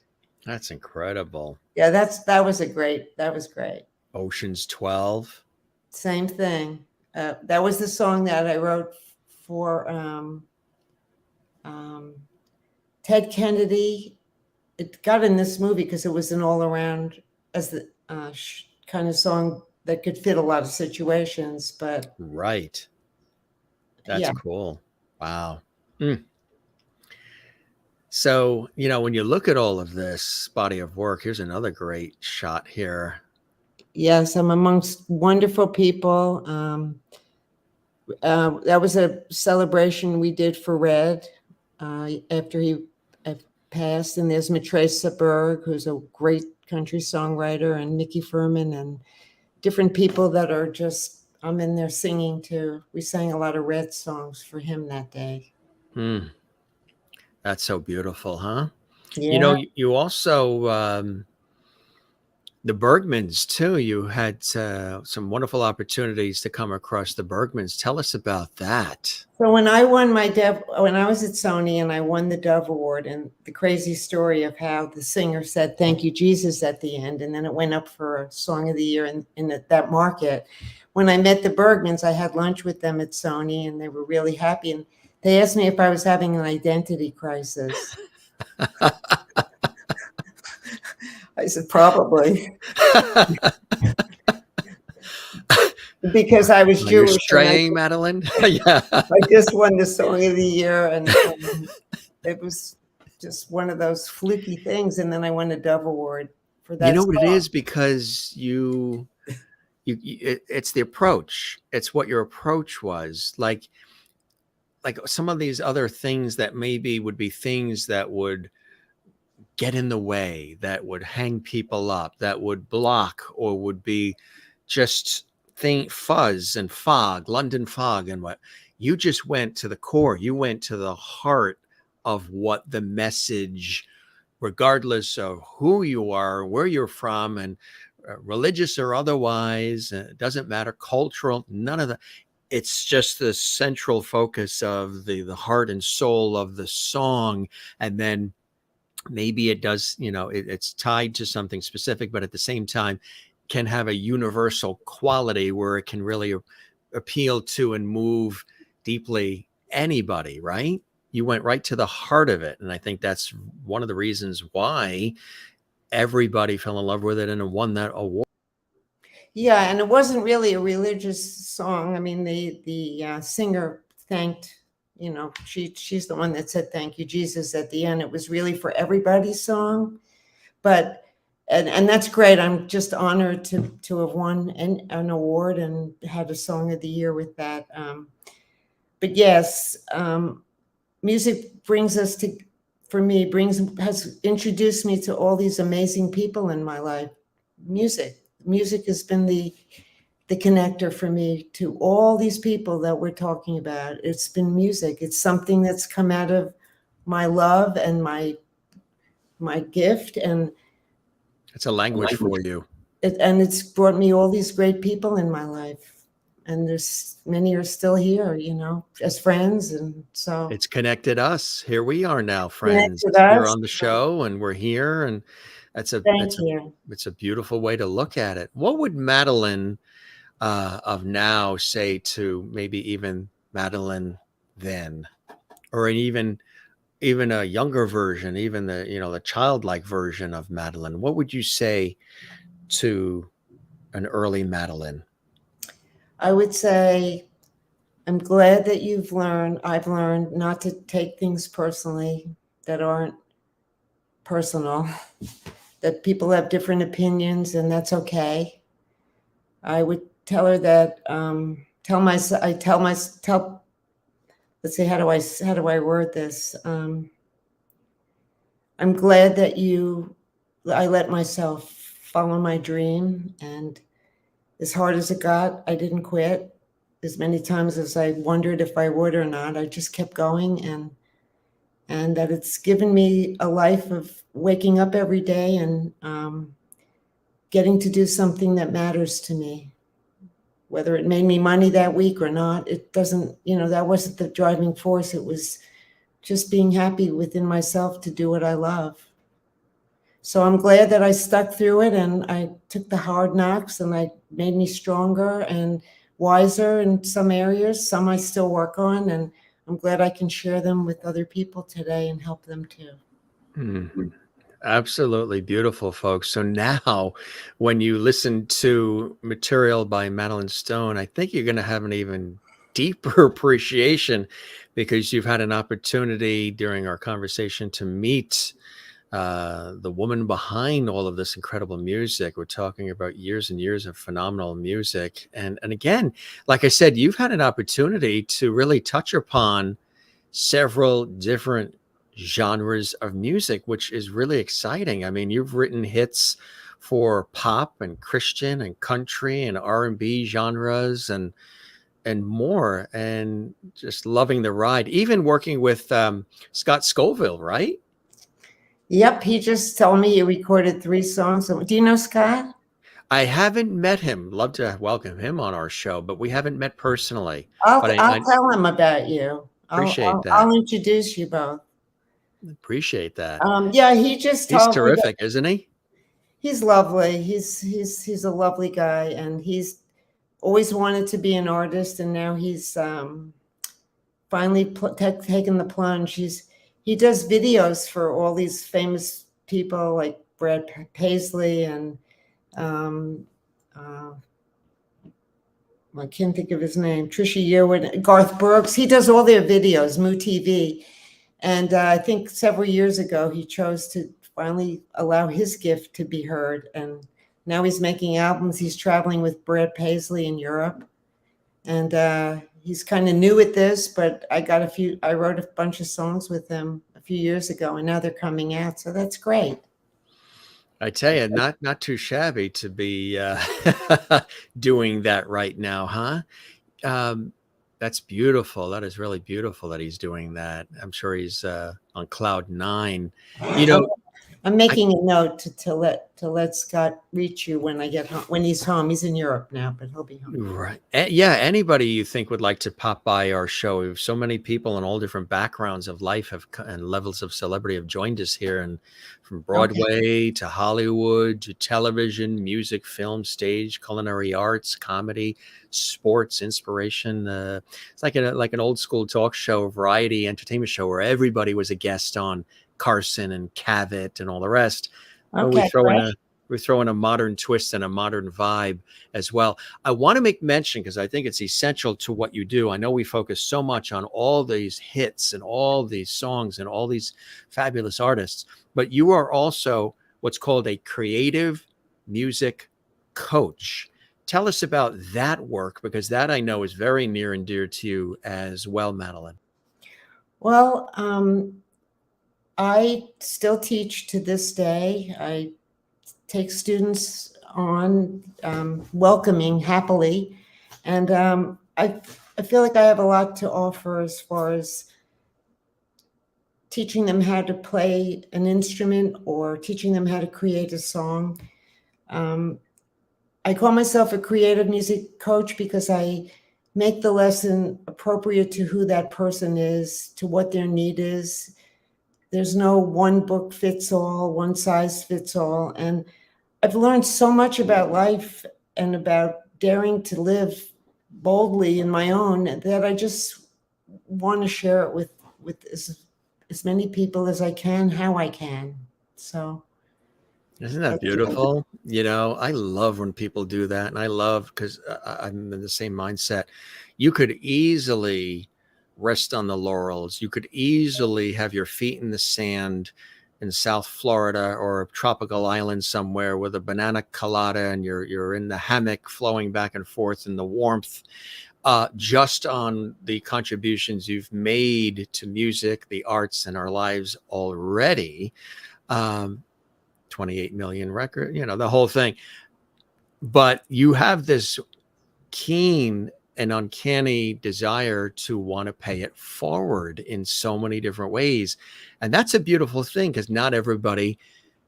That's incredible. Yeah, that was great. Ocean's 12. Same thing. That was the song that I wrote for Ted Kennedy. It got in this movie because it was an all around as the kind of song that could fit a lot of situations, but right. That's cool. Wow. So, when you look at all of this body of work, here's another great shot here. Yes, I'm amongst wonderful people. That was a celebration we did for Red after he passed, and there's Matresa Berg, who's a great country songwriter, and Mickey Furman, and different people that are just, I'm in there singing too. We sang a lot of Red songs for him that day. That's so beautiful, huh? Yeah. You also, the Bergmans too, you had some wonderful opportunities to come across the Bergmans. Tell us about that. So when I won when I was at Sony and I won the Dove Award, and the crazy story of how the singer said, "Thank you, Jesus," at the end, and then it went up for a Song of the Year in that market. When I met the Bergmans, I had lunch with them at Sony, and they were really happy. And they asked me if I was having an identity crisis. I said, probably. Because I was Jewish. You're straying, Madeline? Yeah. I just won the Song of the Year, and it was just one of those fluky things. And then I won a Dove Award for that. You know what it is? Because it's the approach. It's what your approach was. Like some of these other things that maybe would be things that would get in the way, that would hang people up, that would block, or would be just fuzz and fog, London fog, and what. You just went to the core. You went to the heart of what the message regardless of who you are, where you're from, and religious or otherwise, it doesn't matter, cultural, none of that. It's just the central focus of the heart and soul of the song. And then maybe it does, it's tied to something specific, but at the same time can have a universal quality where it can really appeal to and move deeply anybody, right? You went right to the heart of it. And I think that's one of the reasons why everybody fell in love with it and won that award. Yeah, and it wasn't really a religious song. I mean, the singer thanked, she's the one that said thank you, Jesus, at the end. It was really for everybody's song. But and that's great. I'm just honored to have won an award and had a Song of the Year with that. But yes, music brings us to, for me, has introduced me to all these amazing people in my life. Music has been the connector for me to all these people that we're talking about. It's been music. It's something that's come out of my love and my gift, and it's a language for you. And it's brought me all these great people in my life. And there's many are still here, as friends. And so it's connected us. Here we are now, friends. You're on the show and we're here. And it's a beautiful way to look at it. What would Madeline of now say to maybe even Madeline then, or even a younger version, even the childlike version of Madeline? What would you say to an early Madeline? I would say, I'm glad that I've learned not to take things personally that aren't personal, that people have different opinions, and that's okay. I would tell her that, let's see, how do I word this? I'm glad that I let myself follow my dream, and as hard as it got, I didn't quit. As many times as I wondered if I would or not, I just kept going, and that it's given me a life of waking up every day and getting to do something that matters to me. Whether it made me money that week or not, it doesn't, that wasn't the driving force. It was just being happy within myself to do what I love. So I'm glad that I stuck through it, and I took the hard knocks, and I made me stronger and wiser in some areas. Some I still work on, and I'm glad I can share them with other people today and help them too. Mm-hmm. Absolutely beautiful, folks. So now when you listen to material by Madeline Stone, I think you're going to have an even deeper appreciation, because you've had an opportunity during our conversation to meet the woman behind all of this incredible music. We're talking about years and years of phenomenal music. And again, like I said, you've had an opportunity to really touch upon several different genres of music, which is really exciting. I mean, you've written hits for pop and Christian and country and R&B genres and more, and just loving the ride, even working with Scott Scoville, right? Yep, he just told me he recorded 3 songs. Do you know Scott? I haven't met him. Love to welcome him on our show, but we haven't met personally. I'll tell him about you. Appreciate that. I'll introduce you both. Appreciate that. Yeah, he's terrific, isn't he? He's lovely. He's a lovely guy, and he's always wanted to be an artist, and now he's finally taken the plunge. He does videos for all these famous people like Brad Paisley and I can't think of his name, Trisha Yearwood, Garth Brooks. He does all their videos, Moo TV. And I think several years ago, he chose to finally allow his gift to be heard. And now he's making albums. He's traveling with Brad Paisley in Europe. And he's kind of new at this, but I wrote a bunch of songs with him a few years ago, and now they're coming out. So that's great. I tell you, not too shabby to be doing that right now, huh? That's beautiful. That is really beautiful that he's doing that. I'm sure he's on cloud 9. I'm making a note to let Scott reach you when I get home, when he's home. He's in Europe now, but he'll be home. Right. Yeah. Anybody you think would like to pop by our show? We have so many people in all different backgrounds of life and levels of celebrity have joined us here, and from Broadway to Hollywood to television, music, film, stage, culinary arts, comedy, sports, inspiration. It's like an old school talk show, variety entertainment show where everybody was a guest on Carson and Cavett and all the rest. But we throw in a modern twist and a modern vibe as well. I want to make mention, because I think it's essential to what you do. I know we focus so much on all these hits and all these songs and all these fabulous artists, but you are also what's called a creative music coach. Tell us about that work, because that I know is very near and dear to you as well, Madeline. Well, I still teach to this day. I take students on, welcoming happily. And I feel like I have a lot to offer as far as teaching them how to play an instrument or teaching them how to create a song. I call myself a creative music coach because I make the lesson appropriate to who that person is, to what their need is. There's no one book fits all, one size fits all. And I've learned so much about life and about daring to live boldly in my own that I just want to share it with as many people as I can, how I can. So isn't that beautiful? You know, I love when people do that. And I love, because I'm in the same mindset. You could easily rest on the laurels. You could easily have your feet in the sand in South Florida or a tropical island somewhere with a banana colada, and you're in the hammock flowing back and forth in the warmth, just on the contributions you've made to music, the arts, and our lives already. 28 million record, the whole thing. But you have this keen and uncanny desire to want to pay it forward in so many different ways. And that's a beautiful thing, because not everybody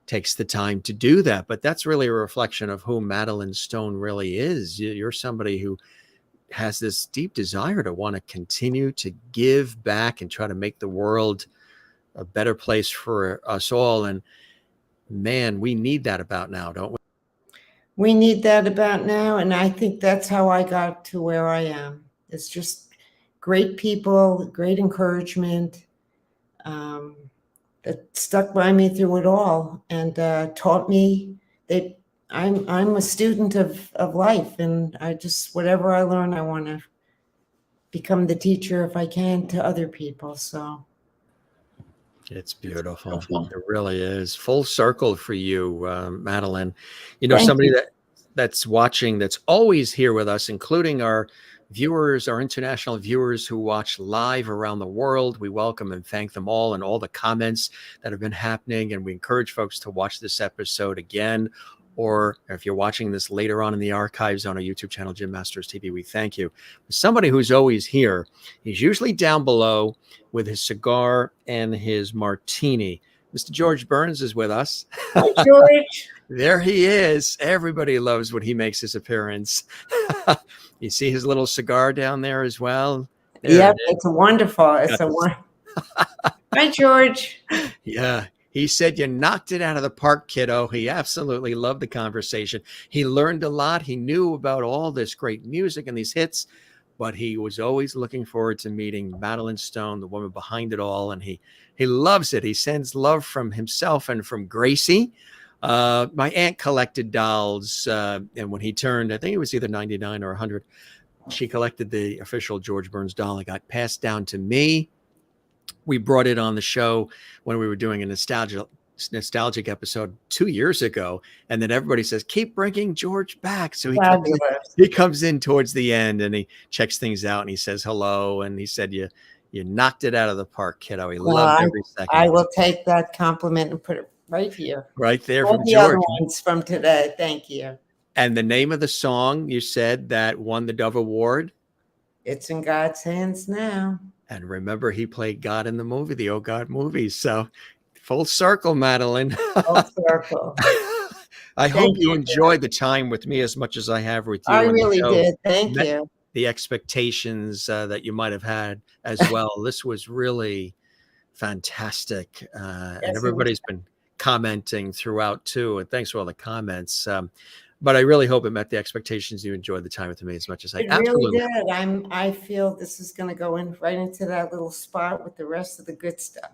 takes the time to do that. But that's really a reflection of who Madeline Stone really is. You're somebody who has this deep desire to want to continue to give back and try to make the world a better place for us all. And man, we need that about now, don't we? We need that about now. And I think that's how I got to where I am. It's just great people, great encouragement, that stuck by me through it all and taught me that I'm a student of life. And I just, whatever I learn, I want to become the teacher if I can to other people. So it's beautiful. It really is. Full circle for you, Madeline. Thank somebody you. that's watching, that's always here with us, including our viewers, our international viewers who watch live around the world. We welcome and thank them all, and all the comments that have been happening. And we encourage folks to watch this episode again, or if you're watching this later on in the archives on our YouTube channel, Jim Masters TV, we thank you. Somebody who's always here, he's usually down below with his cigar and his martini. Mr. George Burns is with us. Hi, George. There he is. Everybody loves when he makes his appearance. You see his little cigar down there as well? Yep, it's wonderful. Hi, George. Yeah. He said you knocked it out of the park, kiddo. He absolutely loved the conversation. He learned a lot. He knew about all this great music and these hits, but he was always looking forward to meeting Madeline Stone, the woman behind it all. And he loves it. He sends love from himself and from Gracie. My aunt collected dolls. And when he turned, I think it was either 99 or 100, she collected the official George Burns doll. It got passed down to me. We brought it on the show when we were doing a nostalgic episode 2 years ago. And then everybody says, keep bringing George back. So he comes in towards the end and he checks things out and he says hello. And he said, you knocked it out of the park, kiddo. He loved every second. I will take that compliment and put it right here. Right there All from the George. other ones from today. Thank you. And the name of the song you said that won the Dove Award? It's in God's hands now. And remember, he played God in the movie, the Oh God movie. So Full circle, Madeline. Full circle. I hope you you. enjoyed the time with me as much as I have with you. I and really know did. Thank met you. the expectations that you might have had as well. This was really fantastic. And Yes, it was. everybody's been commenting throughout too. And thanks for all the comments. But I really hope it met the expectations. You enjoyed the time with me as much as I It absolutely. really did. I feel this is going to go in right into that little spot with the rest of the good stuff.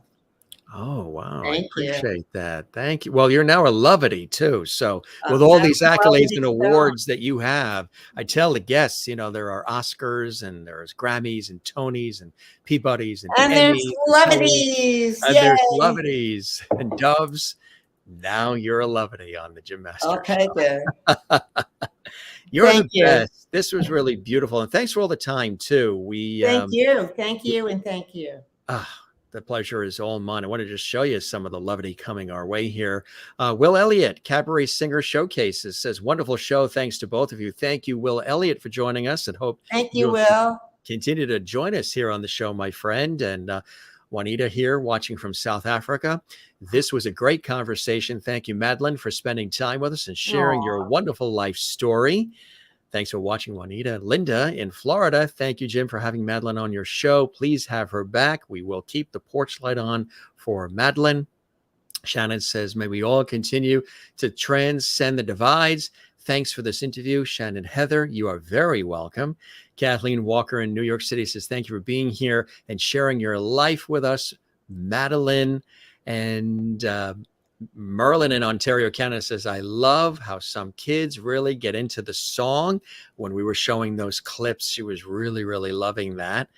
Oh, wow. I Thank you. appreciate that. Thank you. Well, you're now a Lovety too. So with all these accolades and awards that you have, I tell the guests, there are Oscars and there's Grammys and Tonys and Peabodys and there's Emmys Loveties. and Yay. there's Loveties and Doves. Now you're a Lovety on the Jim Masters Okay, Show. good. You're Thank the you. best. This was really beautiful. And thanks for all the time too. Thank you. Thank you. And thank you. The pleasure is all mine. I want to just show you some of the Lovety coming our way here. Will Elliott, Cabaret Singer Showcases, says, wonderful show. Thanks to both of you. Thank you, Will Elliott, for joining us, and hope Thank you, Will. Continue to join us here on the show, my friend. And Juanita here watching from South Africa. This was a great conversation. Thank you, Madeline, for spending time with us and sharing your wonderful life story. Thanks for watching, Juanita. Linda in Florida. Thank you, Jim, for having Madeline on your show. Please have her back. We will keep the porch light on for Madeline. Shannon says, may we all continue to transcend the divides. Thanks for this interview. Shannon Heather, you are very welcome. Kathleen Walker in New York City says, thank you for being here and sharing your life with us. Madeline and Merlin in Ontario, Canada says, I love how some kids really get into the song. When we were showing those clips, she was really, really loving that.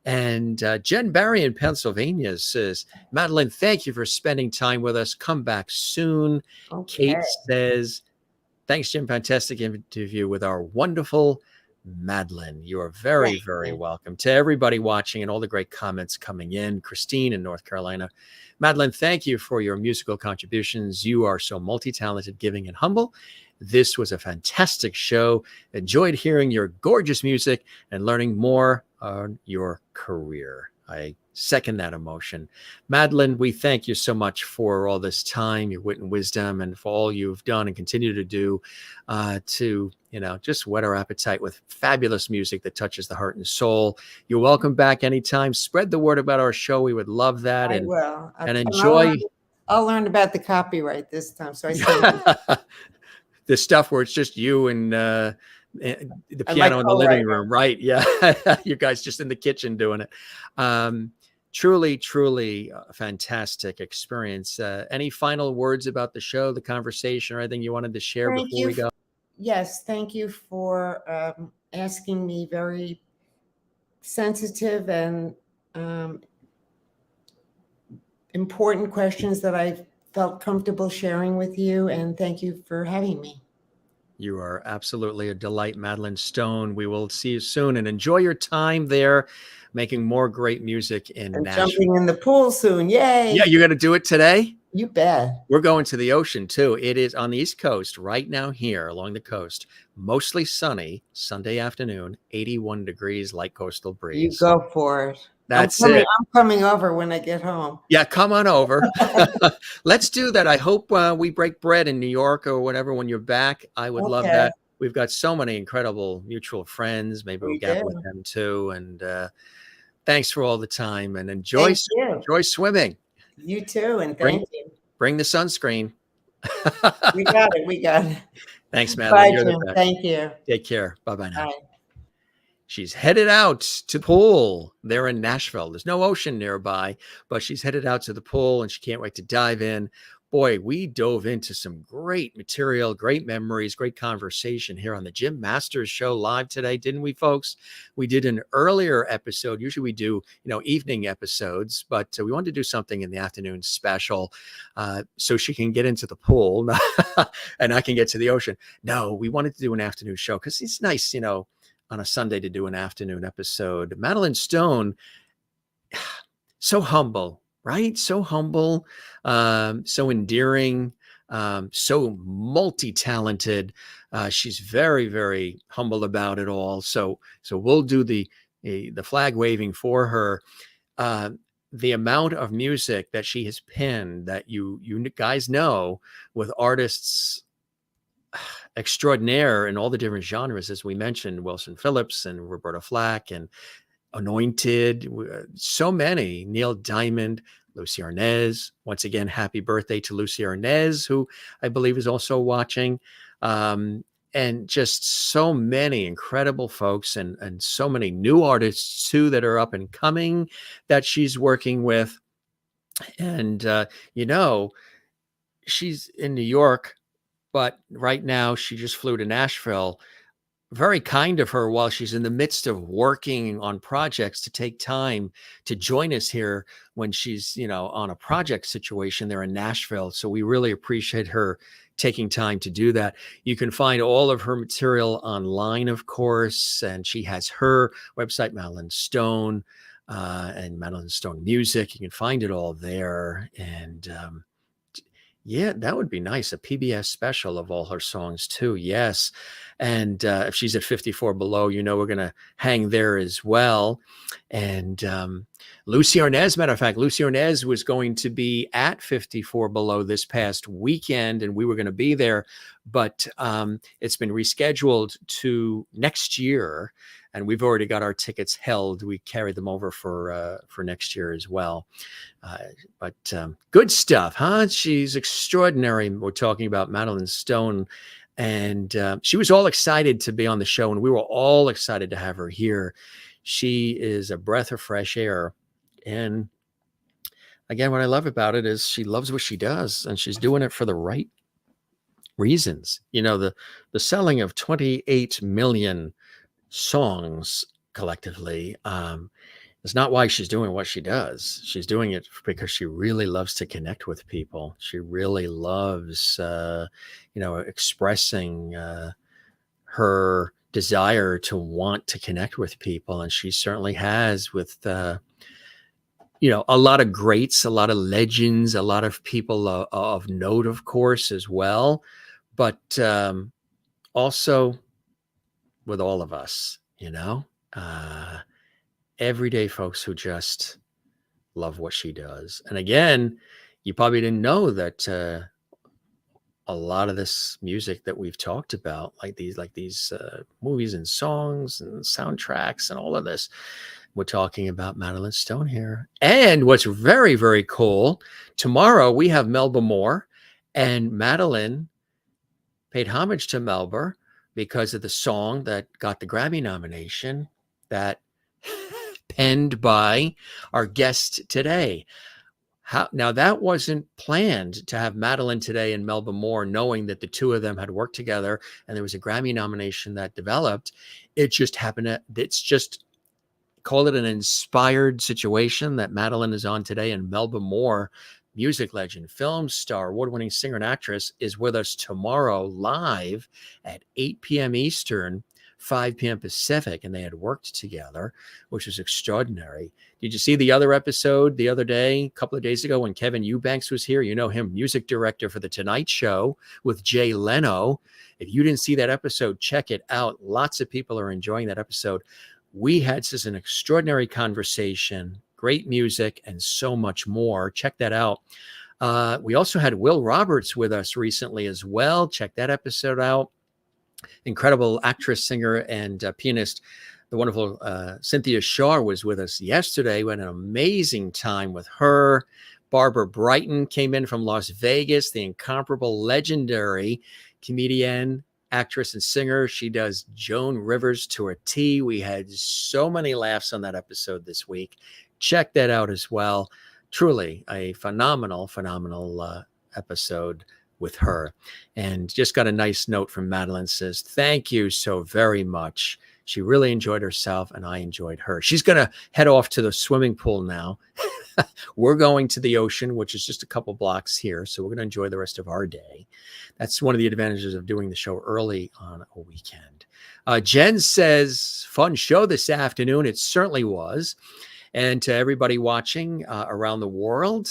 And Jen Barry in Pennsylvania says, Madeline, thank you for spending time with us. Come back soon. Okay. Kate says, thanks, Jim. Fantastic interview with our wonderful Madeline. You are very, very welcome. To everybody watching and all the great comments coming in. Christine in North Carolina. Madeline, thank you for your musical contributions. You are so multi-talented, giving, and humble. This was a fantastic show. Enjoyed hearing your gorgeous music and learning more on your career. I second that emotion. Madeline, we thank you so much for all this time, your wit and wisdom, and for all you've done and continue to do to, just whet our appetite with fabulous music that touches the heart and soul. You're welcome back anytime. Spread the word about our show. We would love that. I will. And enjoy. I'll learn about the copyright this time. So I the stuff where it's just you and the piano in the living room, right? Yeah. You guys just in the kitchen doing it. Truly, truly a fantastic experience. Any final words about the show, the conversation, or anything you wanted to share before we go? Yes. Thank you for asking me very sensitive and important questions that I felt comfortable sharing with you. And thank you for having me. You are absolutely a delight, Madeline Stone. We will see you soon and enjoy your time there making more great music in Nashville. Jumping in the pool soon. Yay. Yeah, you're going to do it today? You bet. We're going to the ocean too. It is on the East Coast right now here along the coast. Mostly sunny, Sunday afternoon, 81 degrees, light coastal breeze. You go for it. That's it. I'm coming over when I get home. Yeah, come on over. Let's do that. I hope we break bread in New York or whatever when you're back. I would love that. We've got so many incredible mutual friends. Maybe we'll get with them too. And thanks for all the time and enjoy swimming. You too. And thank you. Bring the sunscreen. We got it. We got it. Thanks, Madeline. Bye, Jim. Thank you. Take care. Bye-bye now. Bye. She's headed out to the pool there in Nashville. There's no ocean nearby, but she's headed out to the pool and she can't wait to dive in. Boy, we dove into some great material, great memories, great conversation here on the Jim Masters Show live today, didn't we, folks? We did an earlier episode. Usually we do, evening episodes, but we wanted to do something in the afternoon special so she can get into the pool and I can get to the ocean. No, we wanted to do an afternoon show because it's nice, on a Sunday to do an afternoon episode. Madeline Stone, so humble, right? So humble, so endearing, so multi-talented. She's very, very humble about it all. So we'll do the flag waving for her. the amount of music that she has penned that you guys know with artists extraordinaire in all the different genres, as we mentioned, Wilson Phillips and Roberta Flack and Anointed, so many, Neil Diamond, Lucie Arnaz. Once again, happy birthday to Lucie Arnaz, who I believe is also watching. And just so many incredible folks and so many new artists too that are up and coming that she's working with. And, she's in New York, but right now she just flew to Nashville. Very kind of her while she's in the midst of working on projects to take time to join us here when she's, on a project situation there in Nashville. So we really appreciate her taking time to do that. You can find all of her material online, of course, and she has her website, Madeline Stone, and Madeline Stone Music. You can find it all there. And yeah, that would be nice. A PBS special of all her songs too. Yes. And if she's at 54 Below, we're going to hang there as well. And Lucie Arnaz, matter of fact, Lucie Arnaz was going to be at 54 Below this past weekend, and we were going to be there, but it's been rescheduled to next year. And we've already got our tickets held. We carried them over for next year as well. But good stuff, huh? She's extraordinary. We're talking about Madeline Stone. And she was all excited to be on the show. And we were all excited to have her here. She is a breath of fresh air. And again, what I love about it is she loves what she does. And she's doing it for the right reasons. The selling of 28 million songs collectively is not why she's doing what she does. She's doing it because she really loves to connect with people. She really loves expressing her desire to want to connect with people, and she certainly has with a lot of greats, a lot of legends, a lot of people of note, of course, as well, but also with all of us, everyday folks who just love what she does. And again, you probably didn't know that a lot of this music that we've talked about, like these movies and songs and soundtracks and all of this, we're talking about Madeline Stone here. And what's very, very cool, tomorrow we have Melba Moore, and Madeline paid homage to Melba because of the song that got the Grammy nomination, that penned by our guest today. Now, that wasn't planned to have Madeline today and Melba Moore, knowing that the two of them had worked together and there was a Grammy nomination that developed. It just happened. It's just, call it an inspired situation that Madeline is on today, and Melba Moore, music legend, film star, award-winning singer and actress, is with us tomorrow live at 8 p.m. Eastern, 5 p.m. Pacific, and they had worked together, which was extraordinary. Did you see the other episode the other day, a couple of days ago, when Kevin Eubanks was here? You know him, music director for The Tonight Show with Jay Leno. If you didn't see that episode, check it out. Lots of people are enjoying that episode. We had just an extraordinary conversation, great music, and so much more. Check that out. We also had Will Roberts with us recently as well. Check that episode out. Incredible actress, singer, and pianist. The wonderful Cynthia Shaw was with us yesterday. We had an amazing time with her. Barbara Brighton came in from Las Vegas, the incomparable, legendary comedian, actress, and singer. She does Joan Rivers to a T. We had so many laughs on that episode this week. Check that out as well. Truly a phenomenal episode with her. And just got a nice note from Madeline, says, thank you so very much. She really enjoyed herself and I enjoyed her. She's going to head off to the swimming pool now. We're going to the ocean, which is just a couple blocks here. So we're going to enjoy the rest of our day. That's one of the advantages of doing the show early on a weekend. Jen says, fun show this afternoon. It certainly was. And to everybody watching around the world,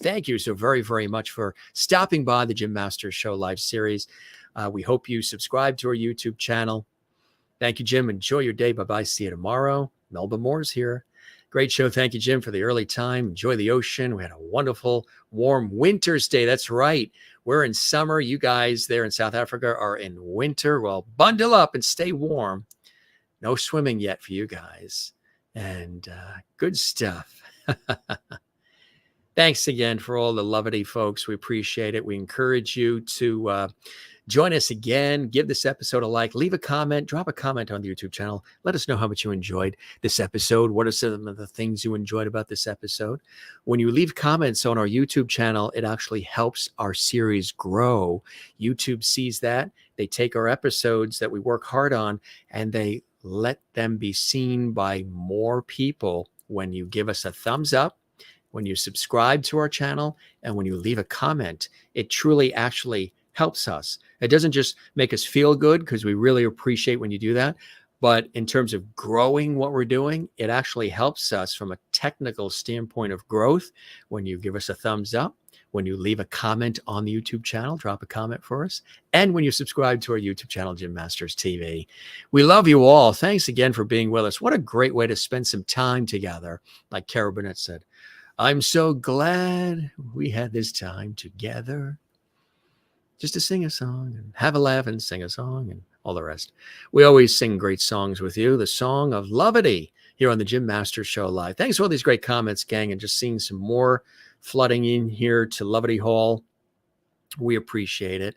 thank you so very, very much for stopping by the Jim Masters Show live series. We hope you subscribe to our YouTube channel. Thank you, Jim. Enjoy your day. Bye-bye. See you tomorrow. Melba Moore's here. Great show. Thank you, Jim, for the early time. Enjoy the ocean. We had a wonderful, warm winter's day. That's right. We're in summer. You guys there in South Africa are in winter. Well, bundle up and stay warm. No swimming yet for you guys. And good stuff. Thanks again for all the lovely folks. We appreciate it. We encourage you to join us again. Give this episode a like. Leave a comment. Drop a comment on the YouTube channel. Let us know how much you enjoyed this episode. What are some of the things you enjoyed about this episode? When you leave comments on our YouTube channel, it actually helps our series grow. YouTube sees that. They take our episodes that we work hard on and they let them be seen by more people. When you give us a thumbs up, when you subscribe to our channel, and when you leave a comment, it truly actually helps us. It doesn't just make us feel good, because we really appreciate when you do that, but in terms of growing what we're doing, it actually helps us from a technical standpoint of growth. When you give us a thumbs up, when you leave a comment on the YouTube channel, drop a comment for us, and when you subscribe to our YouTube channel, Jim Masters TV. We love you all. Thanks again for being with us. What a great way to spend some time together. Like Carol Burnett said, I'm so glad we had this time together. Just to sing a song and have a laugh and sing a song and all the rest. We always sing great songs with you. The Song of Lovity here on the Jim Masters Show Live. Thanks for all these great comments, gang, and just seeing some more flooding in here to Lovity Hall. We appreciate it.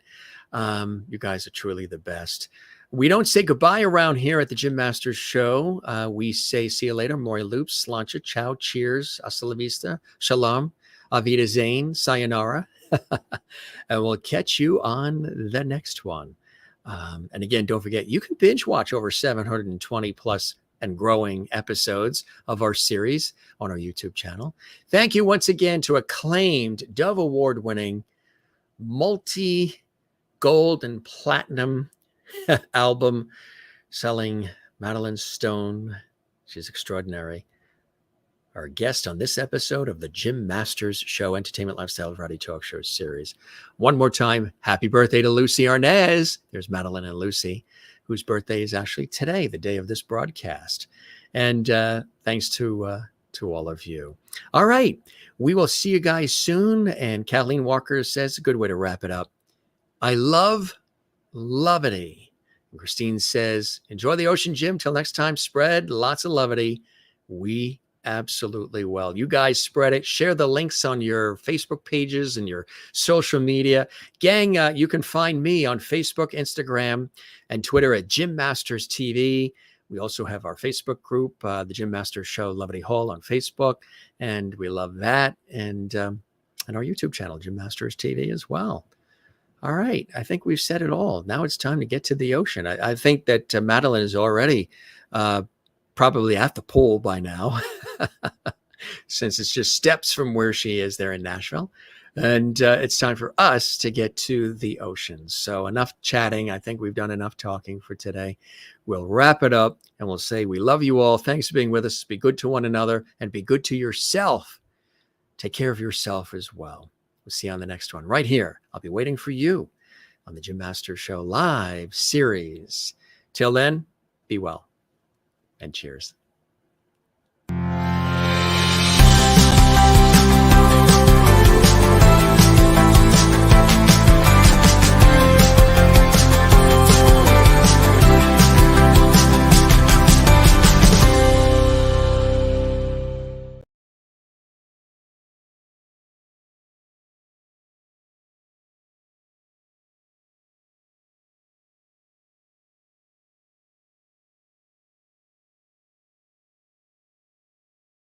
You guys are truly the best. We don't say goodbye around here at the Jim Masters Show. We say see you later. Maury Loops, Slancha, ciao, cheers, hasta la vista, shalom, avida zain, sayonara. And we'll catch you on the next one. And again, don't forget, you can binge watch over 720 plus and growing episodes of our series on our YouTube channel. Thank you once again to acclaimed Dove Award winning multi-gold and platinum album selling Madeline Stone. She's extraordinary. Our guest on this episode of the Jim Masters Show Entertainment Lifestyle Variety Talk Show series. One more time, happy birthday to Lucie Arnaz. There's Madeline and Lucie, whose birthday is actually today, the day of this broadcast. And thanks to all of you. All right, we will see you guys soon. And Kathleen Walker says a good way to wrap it up. I love lovity. And Christine says, enjoy the ocean, Jim. Till next time, spread lots of lovity. We absolutely will. You guys spread it. Share the links on your Facebook pages and your social media. Gang, you can find me on Facebook, Instagram, and Twitter at Jim Masters TV. We also have our Facebook group, the Jim Masters Show Lovity Hall on Facebook, and we love that. And our YouTube channel, Jim Masters TV as well. All right. I think we've said it all. Now it's time to get to the ocean. I think that Madeline is already probably at the pool by now, since it's just steps from where she is there in Nashville. And it's time for us to get to the ocean. So enough chatting. I think we've done enough talking for today. We'll wrap it up and we'll say we love you all. Thanks for being with us. Be good to one another and be good to yourself. Take care of yourself as well. We'll see you on the next one right here. I'll be waiting for you on the Jim Masters Show Live series. Till then, be well and cheers.